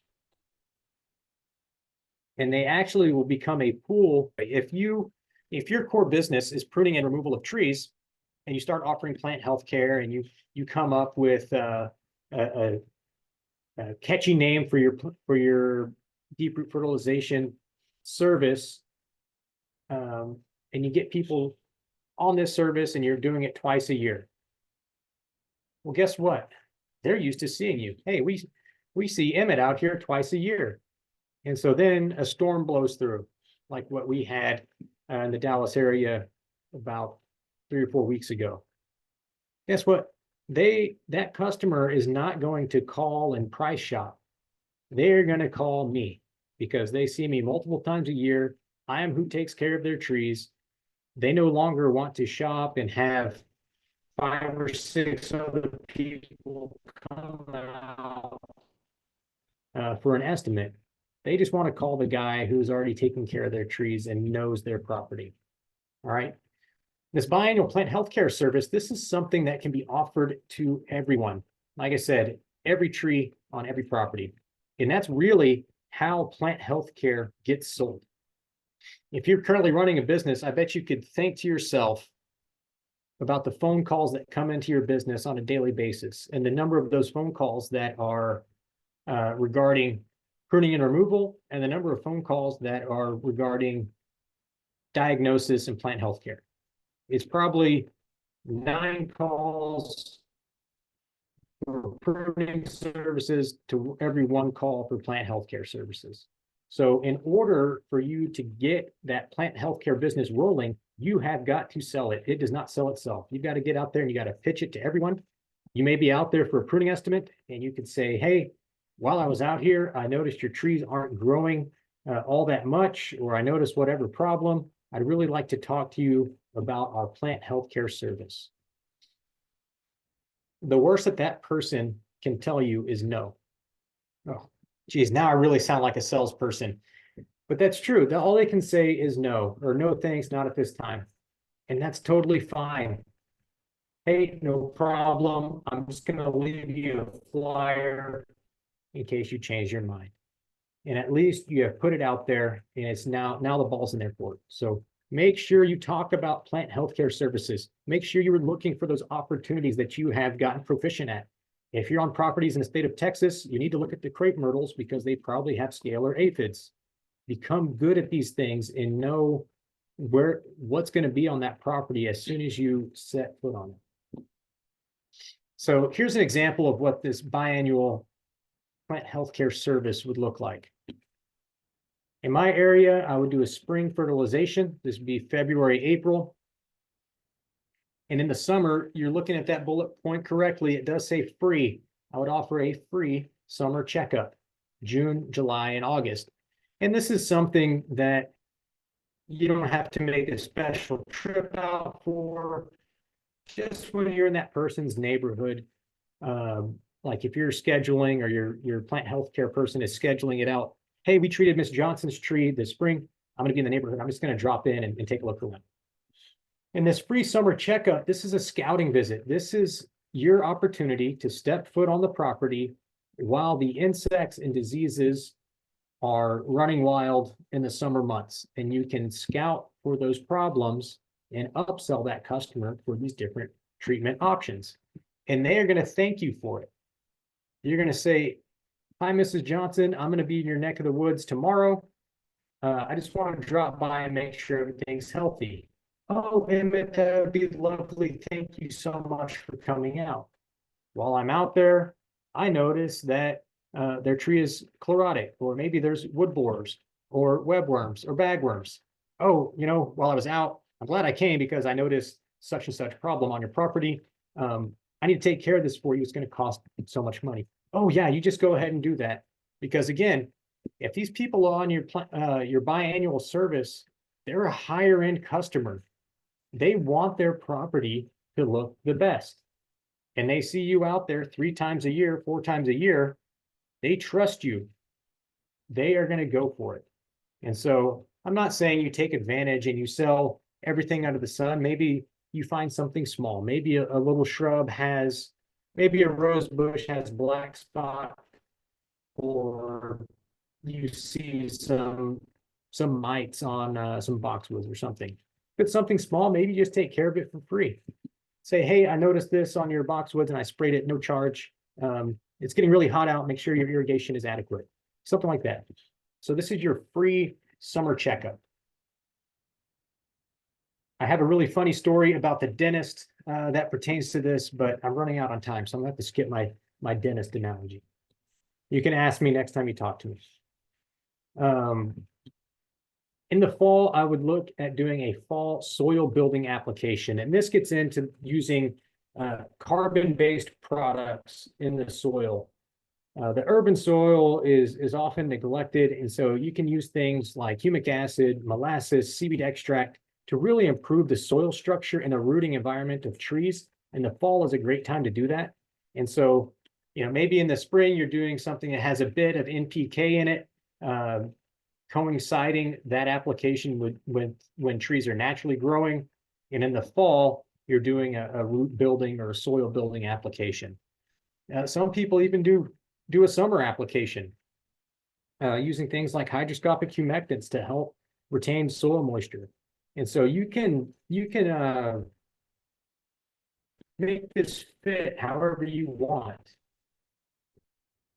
And they actually will become a pool. If your core business is pruning and removal of trees, and you start offering plant health care, and you come up with a catchy name for your deep root fertilization service, and you get people on this service, and you're doing it twice a year. Well, guess what? They're used to seeing you. Hey, we see Emmett out here twice a year. And so then a storm blows through, like what we had in the Dallas area about 3 or 4 weeks ago. Guess what? That customer is not going to call and price shop. They're going to call me because they see me multiple times a year. I am who takes care of their trees. They no longer want to shop and have 5 or 6 other people come out for an estimate. They just want to call the guy who's already taking care of their trees and knows their property. All right. This biannual plant healthcare service, this is something that can be offered to everyone. Like I said, every tree on every property. And that's really how plant healthcare gets sold. If you're currently running a business, I bet you could think to yourself about the phone calls that come into your business on a daily basis, and the number of those phone calls that are regarding pruning and removal, and the number of phone calls that are regarding diagnosis and plant health care. It's probably 9 calls for pruning services to every 1 call for plant health care services. So in order for you to get that plant healthcare business rolling, you have got to sell it. It does not sell itself. You've got to get out there and you got to pitch it to everyone. You may be out there for a pruning estimate, and you could say, hey, while I was out here, I noticed your trees aren't growing all that much, or I noticed whatever problem. I'd really like to talk to you about our plant healthcare service. The worst that person can tell you is no. Oh, geez, now I really sound like a salesperson. But that's true. All they can say is no, or no thanks, not at this time. And that's totally fine. Hey, no problem. I'm just going to leave you a flyer in case you change your mind. And at least you have put it out there, and it's now the ball's in their court. So make sure you talk about plant healthcare services. Make sure you were looking for those opportunities that you have gotten proficient at. If you're on properties in the state of Texas, you need to look at the crepe myrtles because they probably have scalar aphids. Become good at these things and know what's going to be on that property as soon as you set foot on it. So here's an example of what this biannual plant healthcare service would look like. In my area, I would do a spring fertilization. This would be February, April. And in the summer, you're looking at that bullet point correctly. It does say free. I would offer a free summer checkup, June, July, and August. And this is something that you don't have to make a special trip out for. Just when you're in that person's neighborhood, like if you're scheduling or your plant healthcare person is scheduling it out. Hey, we treated Miss Johnson's tree this spring. I'm going to be in the neighborhood. I'm just going to drop in and take a look around. In this free summer checkup, this is a scouting visit. This is your opportunity to step foot on the property while the insects and diseases are running wild in the summer months. And you can scout for those problems and upsell that customer for these different treatment options. And they are going to thank you for it. You're going to say, hi, Mrs. Johnson, I'm going to be in your neck of the woods tomorrow. I just want to drop by and make sure everything's healthy. Oh, Emmett, that would be lovely. Thank you so much for coming out. While I'm out there, I notice that their tree is chlorotic, or maybe there's wood borers, or webworms, or bagworms. Oh, while I was out, I'm glad I came because I noticed such and such problem on your property. I need to take care of this for you. It's going to cost so much money. Oh yeah, you just go ahead and do that. Because again, if these people are on your biannual service, they're a higher end customer. They want their property to look the best. And they see you out there 3 times a year, 4 times a year. They trust you. They are going to go for it. And so I'm not saying you take advantage and you sell everything under the sun. Maybe you find something small. Maybe a little shrub has, maybe a rose bush has black spot, or you see some mites on some boxwoods or something. If it's something small, maybe you just take care of it for free. Say, hey, I noticed this on your boxwoods and I sprayed it, no charge. It's getting really hot out. Make sure your irrigation is adequate. Something like that. So this is your free summer checkup. I have a really funny story about the dentist that pertains to this, but I'm running out on time, so I'm going to have to skip my dentist analogy. You can ask me next time you talk to me. In the fall, I would look at doing a fall soil building application, and this gets into using carbon-based products in the soil. The urban soil is often neglected, and so you can use things like humic acid, molasses, seaweed extract to really improve the soil structure and the rooting environment of trees. And the fall is a great time to do that. And so, maybe in the spring, you're doing something that has a bit of NPK in it, coinciding that application with when trees are naturally growing. And in the fall, you're doing a root building or a soil building application. Some people even do a summer application using things like hydroscopic humectants to help retain soil moisture. And so you can make this fit however you want.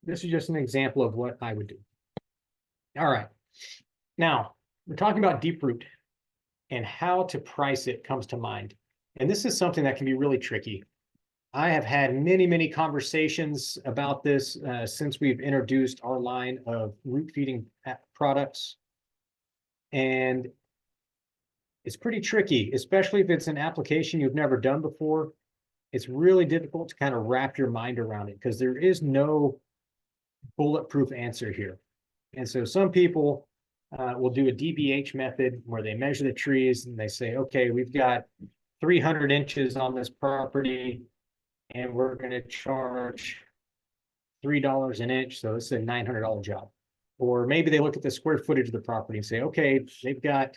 This is just an example of what I would do. All right. Now, we're talking about deep root, and how to price it comes to mind. And this is something that can be really tricky. I have had many, many conversations about this since we've introduced our line of root feeding products. And it's pretty tricky, especially if it's an application you've never done before. It's really difficult to kind of wrap your mind around it because there is no bulletproof answer here. And so some people will do a DBH method where they measure the trees and they say, okay, we've got 300 inches on this property and we're going to charge $3 an inch. So it's a $900 job. Or maybe they look at the square footage of the property and say, okay, they've got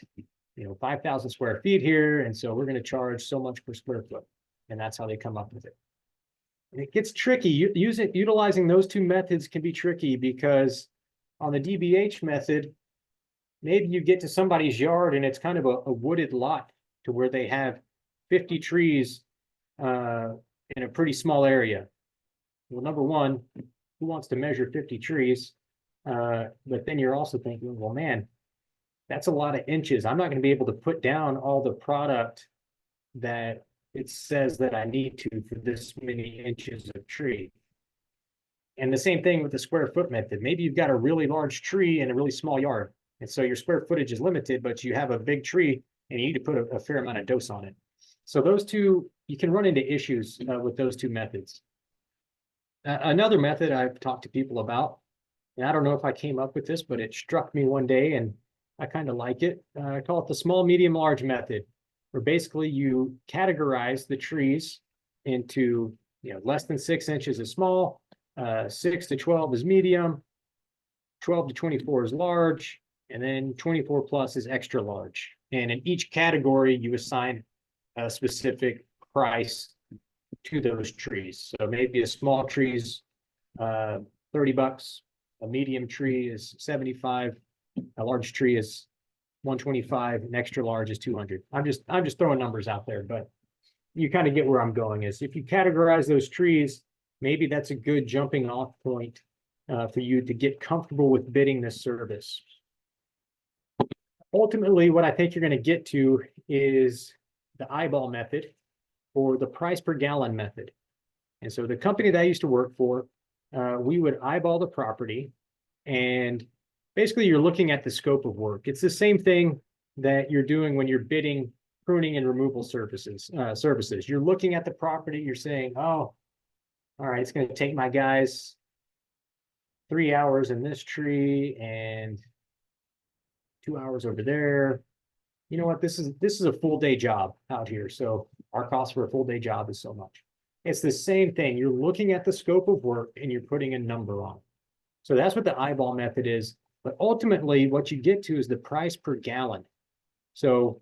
5,000 square feet here, and so we're going to charge so much per square foot, and that's how they come up with it. And it gets tricky. Utilizing those two methods can be tricky because on the DBH method, maybe you get to somebody's yard and it's kind of a wooded lot to where they have 50 trees in a pretty small area. Well, number one, who wants to measure 50 trees? But then you're also thinking, well, man, that's a lot of inches. I'm not going to be able to put down all the product that it says that I need to for this many inches of tree. And the same thing with the square foot method. Maybe you've got a really large tree in a really small yard. And so your square footage is limited, but you have a big tree and you need to put a fair amount of dose on it. So those two, you can run into issues with those two methods. Another method I've talked to people about, and I don't know if I came up with this, but it struck me one day and I kind of like it. I call it the small, medium, large method, where basically you categorize the trees into less than 6 inches is small, 6 to 12 is medium, 12 to 24 is large, and then 24 plus is extra large. And in each category, you assign a specific price to those trees. So maybe a small tree is $30, a medium tree is 75, a large tree is 125, an extra large is 200. I'm just throwing numbers out there, but you kind of get where I'm going. Is if you categorize those trees, maybe that's a good jumping off point for you to get comfortable with bidding this service. Ultimately, what I think you're going to get to is the eyeball method or the price per gallon method. And so the company that I used to work for, we would eyeball the property, and basically you're looking at the scope of work. It's the same thing that you're doing when you're bidding pruning and removal services. You're looking at the property, you're saying, oh, all right, it's going to take my guys 3 hours in this tree and 2 hours over there. You know what? This is a full day job out here. So our cost for a full day job is so much. It's the same thing. You're looking at the scope of work and you're putting a number on it. So that's what the eyeball method is. But ultimately, what you get to is the price per gallon. So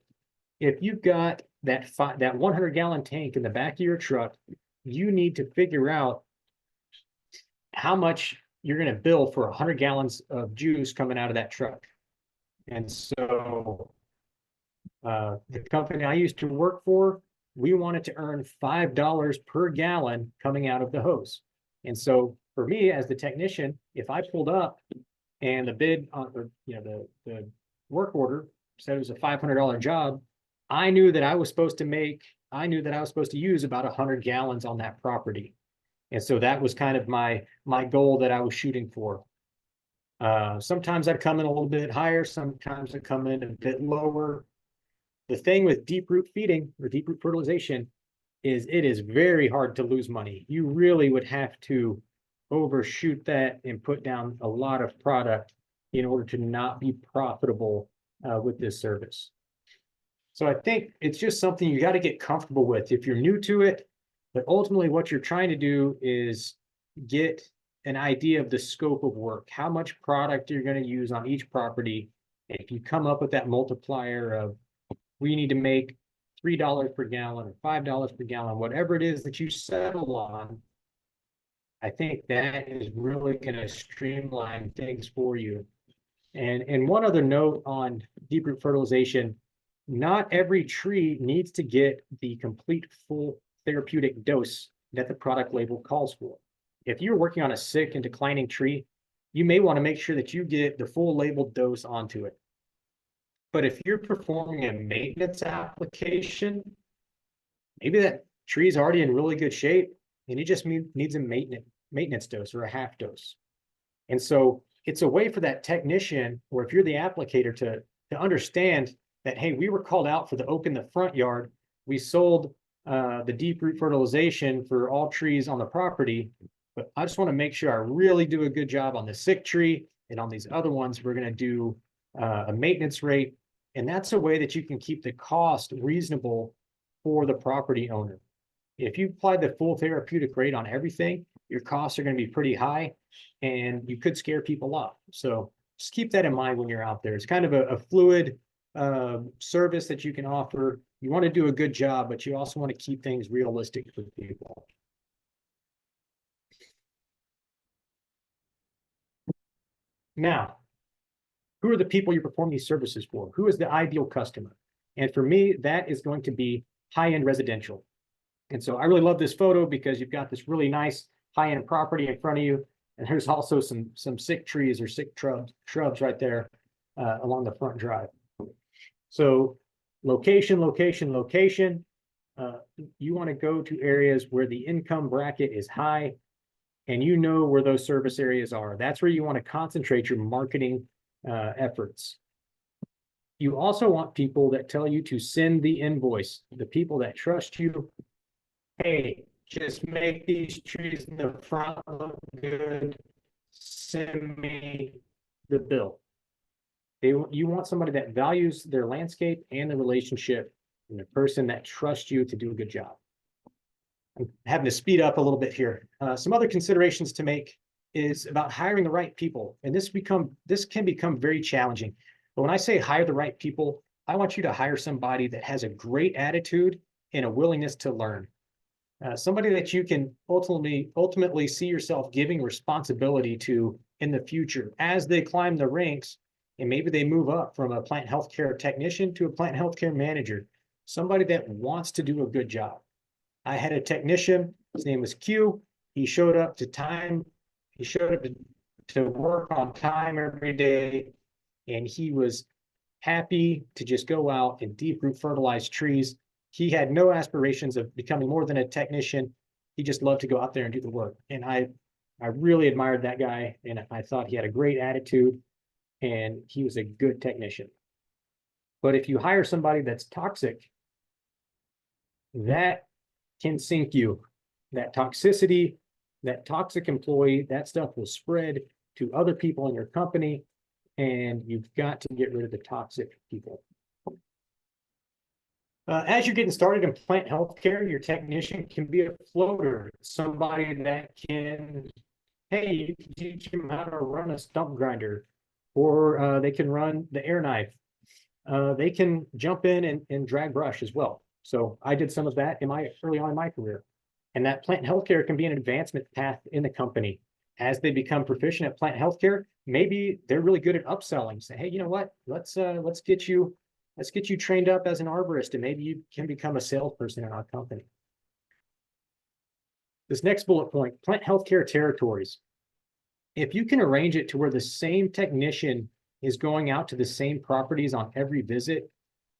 if you've got that 100-gallon tank in the back of your truck, you need to figure out how much you're going to bill for 100 gallons of juice coming out of that truck. And so the company I used to work for, we wanted to earn $5 per gallon coming out of the hose. And so for me as the technician, if I pulled up and the bid on the work order said it was a $500 job, I knew that I was supposed to use about 100 gallons on that property. And so that was kind of my goal that I was shooting for. Sometimes I'd come in a little bit higher, sometimes I'd come in a bit lower. The thing with deep root feeding or deep root fertilization is it is very hard to lose money. You really would have to overshoot that and put down a lot of product in order to not be profitable with this service. So I think it's just something you got to get comfortable with if you're new to it. But ultimately, what you're trying to do is get an idea of the scope of work, how much product you're going to use on each property. And if you come up with that multiplier of we need to make $3 per gallon or $5 per gallon, whatever it is that you settle on, I think that is really going to streamline things for you. And one other note on deep root fertilization, not every tree needs to get the complete full therapeutic dose that the product label calls for. If you're working on a sick and declining tree, you may want to make sure that you get the full labeled dose onto it. But if you're performing a maintenance application, maybe that tree is already in really good shape and it just needs a maintenance dose or a half dose. And so it's a way for that technician, or if you're the applicator, to understand that, hey, we were called out for the oak in the front yard. We sold the deep root fertilization for all trees on the property, but I just want to make sure I really do a good job on the sick tree, and on these other ones, we're going to do a maintenance rate. And that's a way that you can keep the cost reasonable for the property owner. If you apply the full therapeutic rate on everything, your costs are going to be pretty high and you could scare people off. So just keep that in mind when you're out there. It's kind of a fluid service that you can offer. You want to do a good job, but you also want to keep things realistic for people. Now, who are the people you perform these services for? Who is the ideal customer? And for me, that is going to be high-end residential. And so I really love this photo because you've got this really nice high-end property in front of you. And there's also some sick trees or sick shrubs right there along the front drive. So location, location, location. You want to go to areas where the income bracket is high and you know where those service areas are. That's where you want to concentrate your marketing efforts. You also want people that tell you to send the invoice, the people that trust you. Hey, just make these trees in the front look good. Send me the bill. You want somebody that values their landscape and the relationship and the person that trusts you to do a good job. I'm having to speed up a little bit here. Some other considerations to make is about hiring the right people. And this can become very challenging. But when I say hire the right people, I want you to hire somebody that has a great attitude and a willingness to learn. Somebody that you can ultimately see yourself giving responsibility to in the future as they climb the ranks, and maybe they move up from a plant healthcare technician to a plant healthcare manager. Somebody that wants to do a good job. I had a technician, his name was Q. He showed up to time. He showed up to work on time every day, and he was happy to just go out and deep root fertilize trees. He had no aspirations of becoming more than a technician. He just loved to go out there and do the work. And I really admired that guy, and I thought he had a great attitude, and he was a good technician. But if you hire somebody that's toxic, that can sink you. That toxicity, that toxic employee, that stuff will spread to other people in your company, and you've got to get rid of the toxic people. As you're getting started in plant healthcare, your technician can be a floater, somebody that can, hey, you can teach them how to run a stump grinder, or they can run the air knife. They can jump in and drag brush as well. So I did some of that early on in my career. And that plant healthcare can be an advancement path in the company. As they become proficient at plant healthcare, maybe they're really good at upselling. Say, hey, you know what? Let's get you trained up as an arborist, and maybe you can become a salesperson in our company. This next bullet point, plant healthcare territories. If you can arrange it to where the same technician is going out to the same properties on every visit,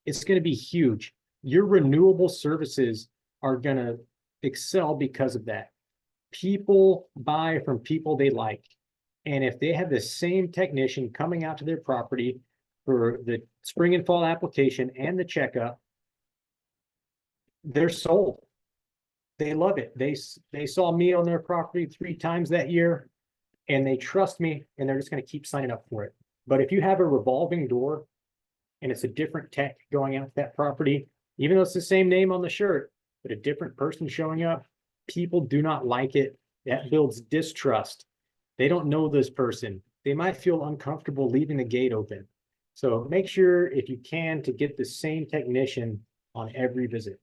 it's going to be huge. Your renewable services are going to excel because of that. People buy from people they like. And if they have the same technician coming out to their property for the spring and fall application and the checkup, they're sold. They love it. They saw me on their property 3 times that year, and they trust me, and they're just going to keep signing up for it. But if you have a revolving door and it's a different tech going out to that property, even though it's the same name on the shirt, but a different person showing up, people do not like it. That builds distrust. They don't know this person. They might feel uncomfortable leaving the gate open. So make sure, if you can, to get the same technician on every visit.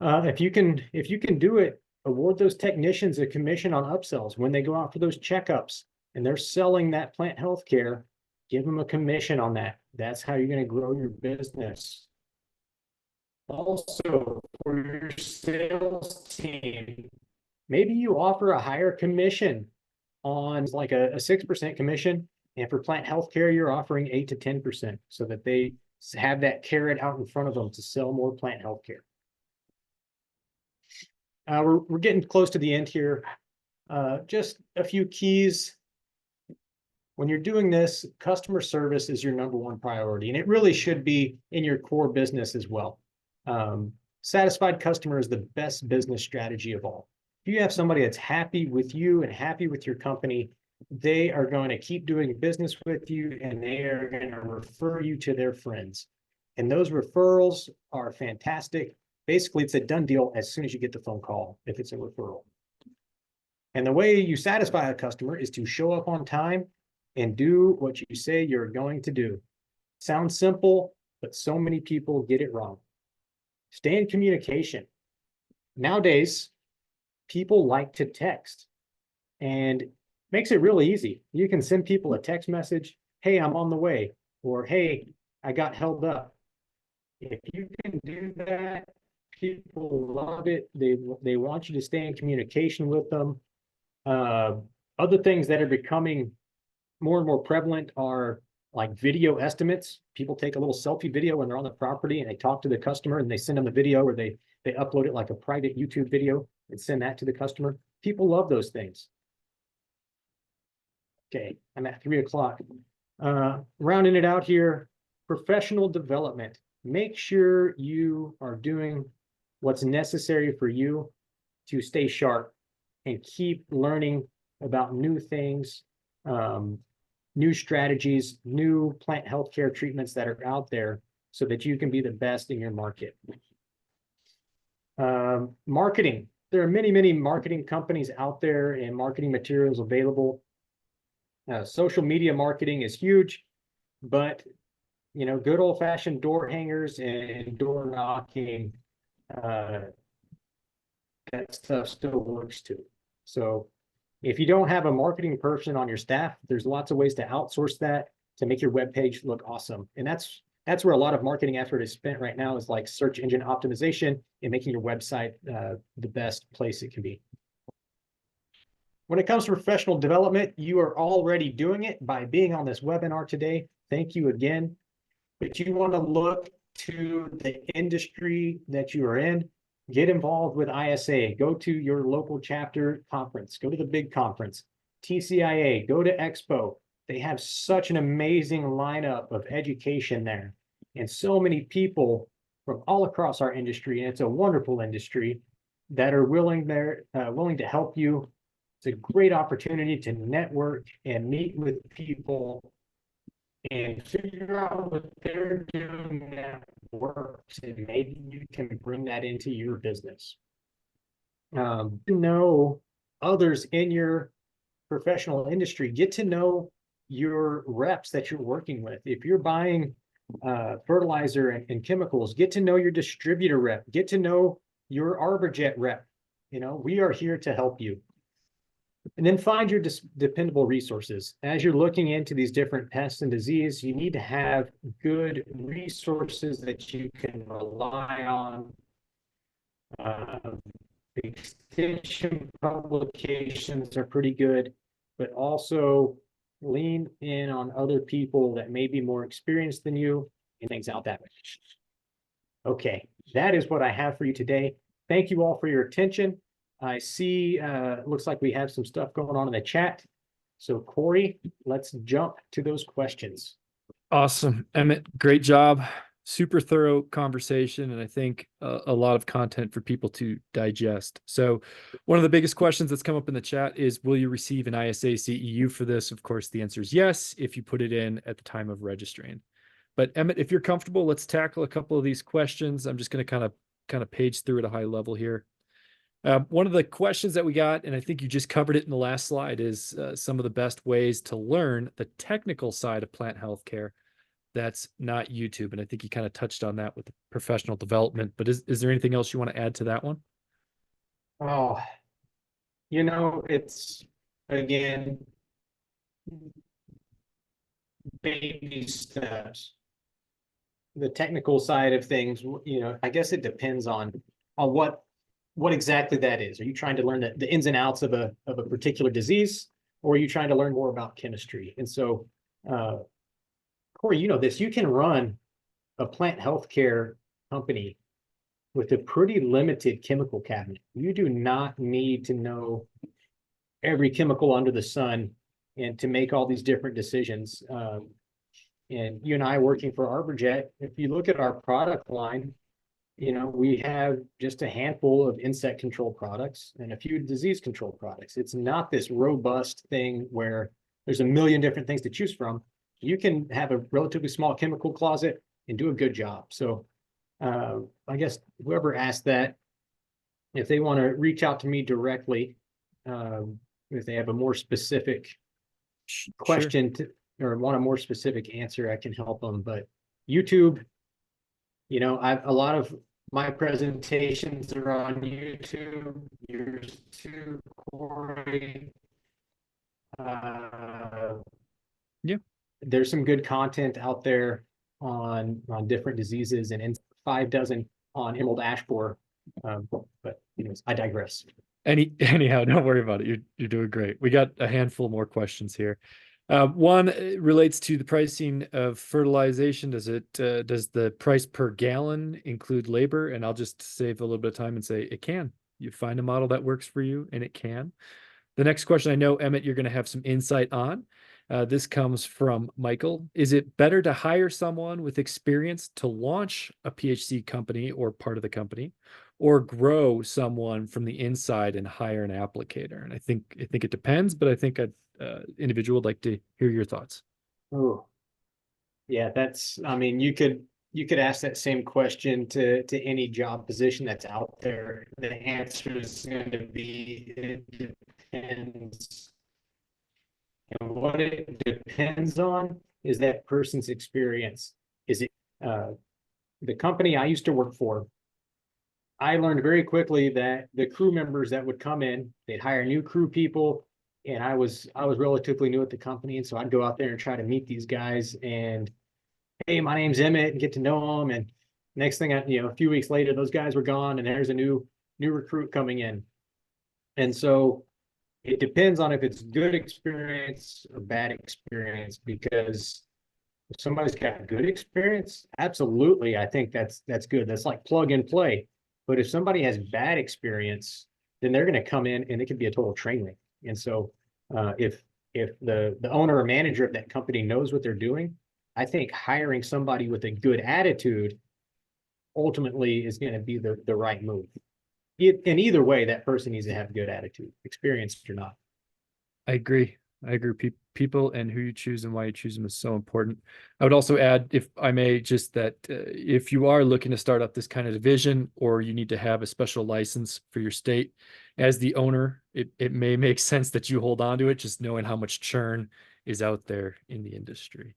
If you can do it, award those technicians a commission on upsells when they go out for those checkups and they're selling that plant health care. Give them a commission on that. That's how you're going to grow your business. Also, for your sales team, maybe you offer a higher commission on like a 6% commission. And for plant healthcare, you're offering 8 to 10% so that they have that carrot out in front of them to sell more plant healthcare. We're getting close to the end here. Just a few keys. When you're doing this, customer service is your #1 priority, and it really should be in your core business as well. Satisfied customer is the best business strategy of all. If you have somebody that's happy with you and happy with your company, they are going to keep doing business with you, and they are going to refer you to their friends. And those referrals are fantastic. Basically, it's a done deal as soon as you get the phone call, if it's a referral. And the way you satisfy a customer is to show up on time and do what you say you're going to do. Sounds simple, but so many people get it wrong. Stay in communication. Nowadays, people like to text, and makes it really easy. You can send people a text message, hey, I'm on the way, or hey, I got held up. If you can do that, people love it. They want you to stay in communication with them. Other things that are becoming more and more prevalent are like video estimates. People take a little selfie video when they're on the property and they talk to the customer and they send them the video, or they upload it like a private YouTube video and send that to the customer. People love those things. Okay, I'm at 3 o'clock. Rounding it out here, professional development. Make sure you are doing what's necessary for you to stay sharp and keep learning about new things, new strategies, new plant healthcare treatments that are out there so that you can be the best in your market. Marketing. There are many, many marketing companies out there and marketing materials available. Social media marketing is huge, but you know, good old-fashioned door hangers and door knocking, that stuff still works too. So if you don't have a marketing person on your staff, there's lots of ways to outsource that to make your web page look awesome. And that's where a lot of marketing effort is spent right now, is like search engine optimization and making your website the best place it can be. When it comes to professional development, you are already doing it by being on this webinar today. Thank you again. But you want to look to the industry that you are in. Get involved with ISA. Go to your local chapter conference. Go to the big conference. TCIA. Go to Expo. They have such an amazing lineup of education there. And so many people from all across our industry, and it's a wonderful industry, that are willing to help you. It's a great opportunity to network and meet with people and figure out what they're doing that works, and maybe you can bring that into your business. Know others in your professional industry. Get to know your reps that you're working with. If you're buying fertilizer and chemicals, get to know your distributor rep. Get to know your Arborjet rep. You know, we are here to help you. And then find your dependable resources. As you're looking into these different pests and disease, you need to have good resources that you can rely on. Extension publications are pretty good, but also lean in on other people that may be more experienced than you and things out that way. Okay, that is what I have for you today. Thank you all for your attention. I see, looks like we have some stuff going on in the chat. So Corey, let's jump to those questions. Awesome. Emmett, great job. Super thorough conversation, and I think a lot of content for people to digest. So one of the biggest questions that's come up in the chat is, will you receive an ISA CEU for this? Of course, the answer is yes, if you put it in at the time of registering. But Emmett, if you're comfortable, let's tackle a couple of these questions. I'm just going to kind of page through at a high level here. One of the questions that we got, and I think you just covered it in the last slide, is some of the best ways to learn the technical side of plant healthcare that's not YouTube. And I think you kind of touched on that with the professional development, but is there anything else you want to add to that one? Oh, you know, it's, again, baby steps. The technical side of things, you know, I guess it depends on what exactly that is. Are you trying to learn the ins and outs of a particular disease, or are you trying to learn more about chemistry? And so, Corey, you know this, you can run a plant healthcare company with a pretty limited chemical cabinet. You do not need to know every chemical under the sun and to make all these different decisions. And you and I working for Arborjet, if you look at our product line, you know, we have just a handful of insect control products and a few disease control products. It's not this robust thing where there's a million different things to choose from. You can have a relatively small chemical closet and do a good job. So I guess whoever asked that, if they want to reach out to me directly, if they have a more specific Sure. question or want a more specific answer, I can help them. But YouTube, a lot of my presentations are on YouTube. Yours too, Corey. Yeah. There's some good content out there on different diseases, and 5 dozen on emerald ash borer. But anyways, I digress. Anyhow, don't worry about it. You're doing great. We got a handful more questions here. One relates to the pricing of fertilization. Does the price per gallon include labor? And I'll just save a little bit of time and say it can. You find a model that works for you, and it can. The next question, I know, Emmett, you're going to have some insight on. This comes from Michael. Is it better to hire someone with experience to launch a PHC company or part of the company, or grow someone from the inside and hire an applicator? And I think it depends, but I think an individual would like to hear your thoughts. Oh, yeah, you could ask that same question to any job position that's out there. The answer is going to be it depends. And what it depends on is that person's experience. Is it the company I used to work for? I learned very quickly that the crew members that would come in, they'd hire new crew people, and I was relatively new at the company, and so I'd go out there and try to meet these guys and, hey, my name's Emmett, and get to know them. And next thing a few weeks later, those guys were gone, and there's a new recruit coming in. And so it depends on if it's good experience or bad experience, because if somebody's got good experience, absolutely, I think that's good. That's like plug and play. But if somebody has bad experience, then they're going to come in and it could be a total train wreck. And so if the owner or manager of that company knows what they're doing, I think hiring somebody with a good attitude ultimately is going to be the right move. In either way, that person needs to have a good attitude, experienced or not. I agree. People and who you choose and why you choose them is so important. I would also add, if I may, just that if you are looking to start up this kind of division, or you need to have a special license for your state, as the owner, it may make sense that you hold on to it, just knowing how much churn is out there in the industry.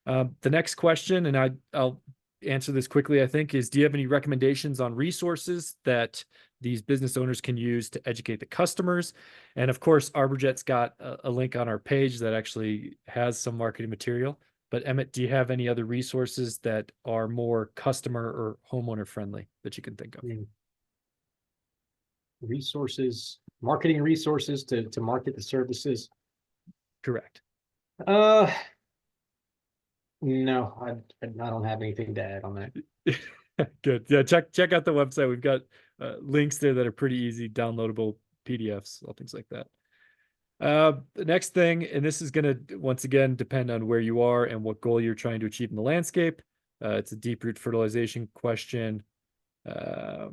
The next question, and I'll answer this quickly, I think, is, do you have any recommendations on resources that these business owners can use to educate the customers? And of course, Arborjet's got a link on our page that actually has some marketing material. But Emmett, do you have any other resources that are more customer or homeowner friendly that you can think of? Resources, marketing resources to market the services. Correct. No, I don't have anything to add on that. Good. Yeah, check out the website. We've got links there that are pretty easy, downloadable PDFs, all things like that. The next thing, and this is going to, once again, depend on where you are and what goal you're trying to achieve in the landscape. It's a deep root fertilization question. A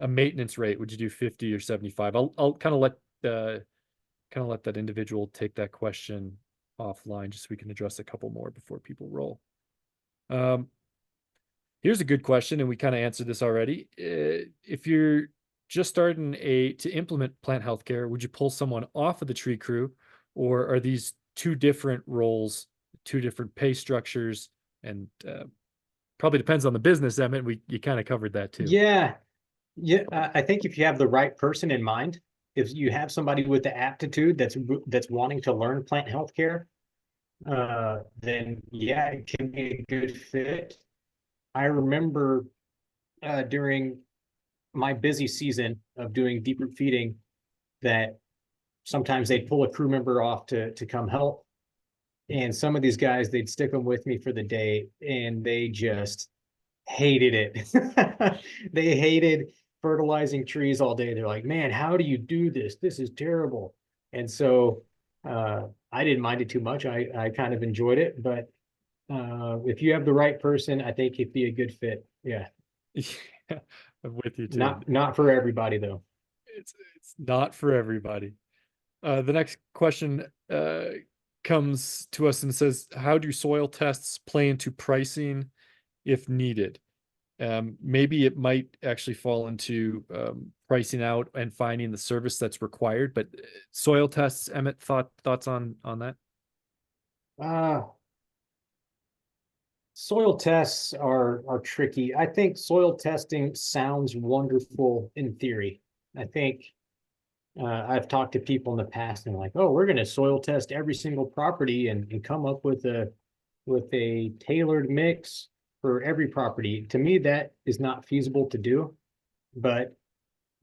maintenance rate, would you do 50 or 75? I'll kind of let that individual take that question offline, just so we can address a couple more before people roll. Here's a good question, and we kind of answered this already. If you're just starting to implement plant healthcare, would you pull someone off of the tree crew, or are these two different roles, two different pay structures? And probably depends on the business, Emmett. You kind of covered that too. Yeah. I think if you have the right person in mind, if you have somebody with the aptitude that's wanting to learn plant healthcare, then yeah, it can be a good fit. I remember during my busy season of doing deep root feeding that sometimes they'd pull a crew member off to come help. And some of these guys, they'd stick them with me for the day, and they just hated it. They hated fertilizing trees all day. They're like, man, how do you do this? This is terrible. And so I didn't mind it too much. I kind of enjoyed it, but if you have the right person, I think it'd be a good fit. Yeah. Yeah, I'm with you too. Not for everybody though. It's not for everybody. The next question comes to us and says, how do soil tests play into pricing if needed? Maybe it might actually fall into pricing out and finding the service that's required. But soil tests, Emmett, thoughts on that? Uh, Soil tests are tricky. I think soil testing sounds wonderful in theory. I think I've talked to people in the past and like, oh, we're going to soil test every single property and come up with a tailored mix for every property. To me, that is not feasible to do. But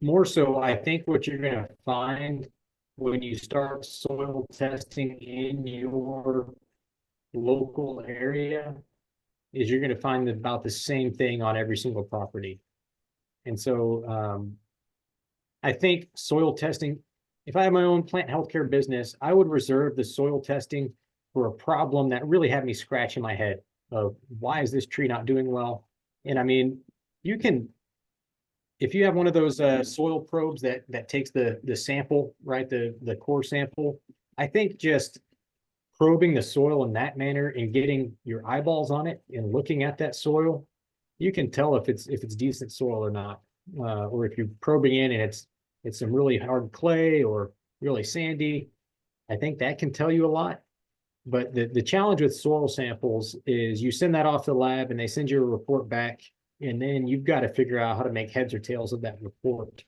more so, I think what you're going to find when you start soil testing in your local area is you're going to find about the same thing on every single property. And so I think soil testing, if I had my own plant healthcare business, I would reserve the soil testing for a problem that really had me scratching my head of why is this tree not doing well? And I mean, you can, if you have one of those soil probes that takes the sample, right, the core sample, I think just probing the soil in that manner and getting your eyeballs on it and looking at that soil, you can tell if it's decent soil or not. Or if you're probing in and it's some really hard clay or really sandy, I think that can tell you a lot. But the challenge with soil samples is you send that off to the lab and they send you a report back, and then you've got to figure out how to make heads or tails of that report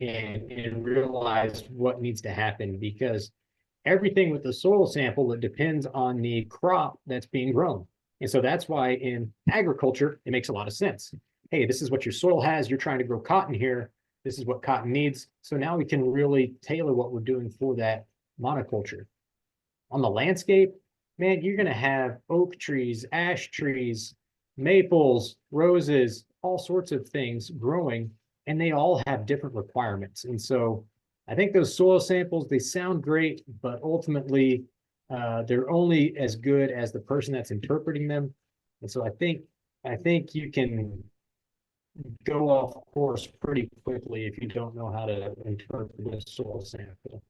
and realize what needs to happen, because everything with the soil sample, it depends on the crop that's being grown. And so that's why in agriculture, it makes a lot of sense. Hey, this is what your soil has. You're trying to grow cotton here. This is what cotton needs. So now we can really tailor what we're doing for that monoculture. On the landscape, man, you're going to have oak trees, ash trees, maples, roses, all sorts of things growing, and they all have different requirements. And so I think those soil samples, they sound great, but ultimately they're only as good as the person that's interpreting them. And so I think you can go off course pretty quickly if you don't know how to interpret a soil sample.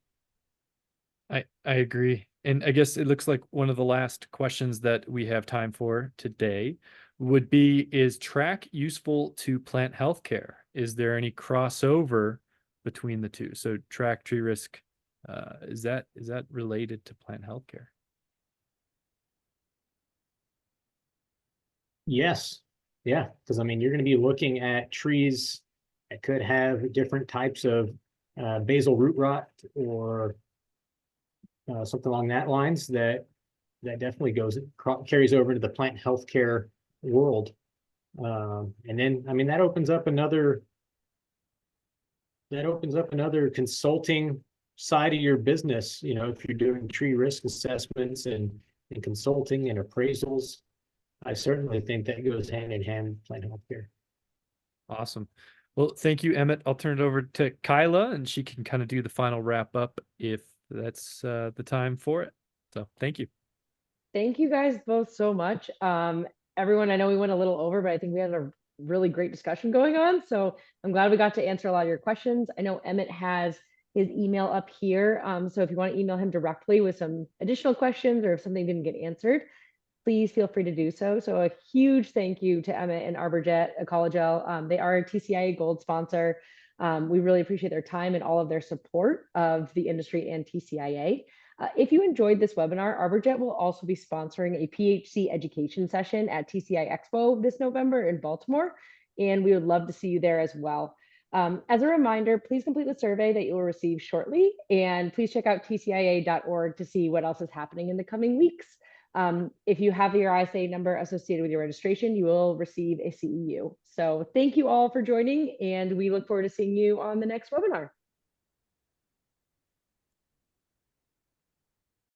I agree. And I guess it looks like one of the last questions that we have time for today would be, is track useful to plant healthcare? Is there any crossover between the two? So track tree risk, is that related to plant healthcare? Yes. Yeah. Because I mean, you're going to be looking at trees that could have different types of basal root rot or something along that lines that definitely carries over to the plant healthcare world. And then, I mean, that opens up another consulting side of your business. You know, if you're doing tree risk assessments and consulting and appraisals, I certainly think that goes hand in hand with plant healthcare. Awesome. Well, thank you, Emmett. I'll turn it over to Kyla, and she can kind of do the final wrap up if that's the time for it. So thank you. Thank you guys both so much. Everyone, I know we went a little over, but I think we had a really great discussion going on. So I'm glad we got to answer a lot of your questions. I know Emmett has his email up here. So if you want to email him directly with some additional questions or if something didn't get answered, please feel free to do so. So a huge thank you to Emmett and Arborjet, Ecologel. They are a TCIA Gold sponsor. We really appreciate their time and all of their support of the industry and TCIA. If you enjoyed this webinar, Arborjet will also be sponsoring a PHC education session at TCI Expo this November in Baltimore, and we would love to see you there as well. As a reminder, please complete the survey that you will receive shortly, and please check out tcia.org to see what else is happening in the coming weeks. If you have your ISA number associated with your registration, you will receive a CEU. So thank you all for joining, and we look forward to seeing you on the next webinar.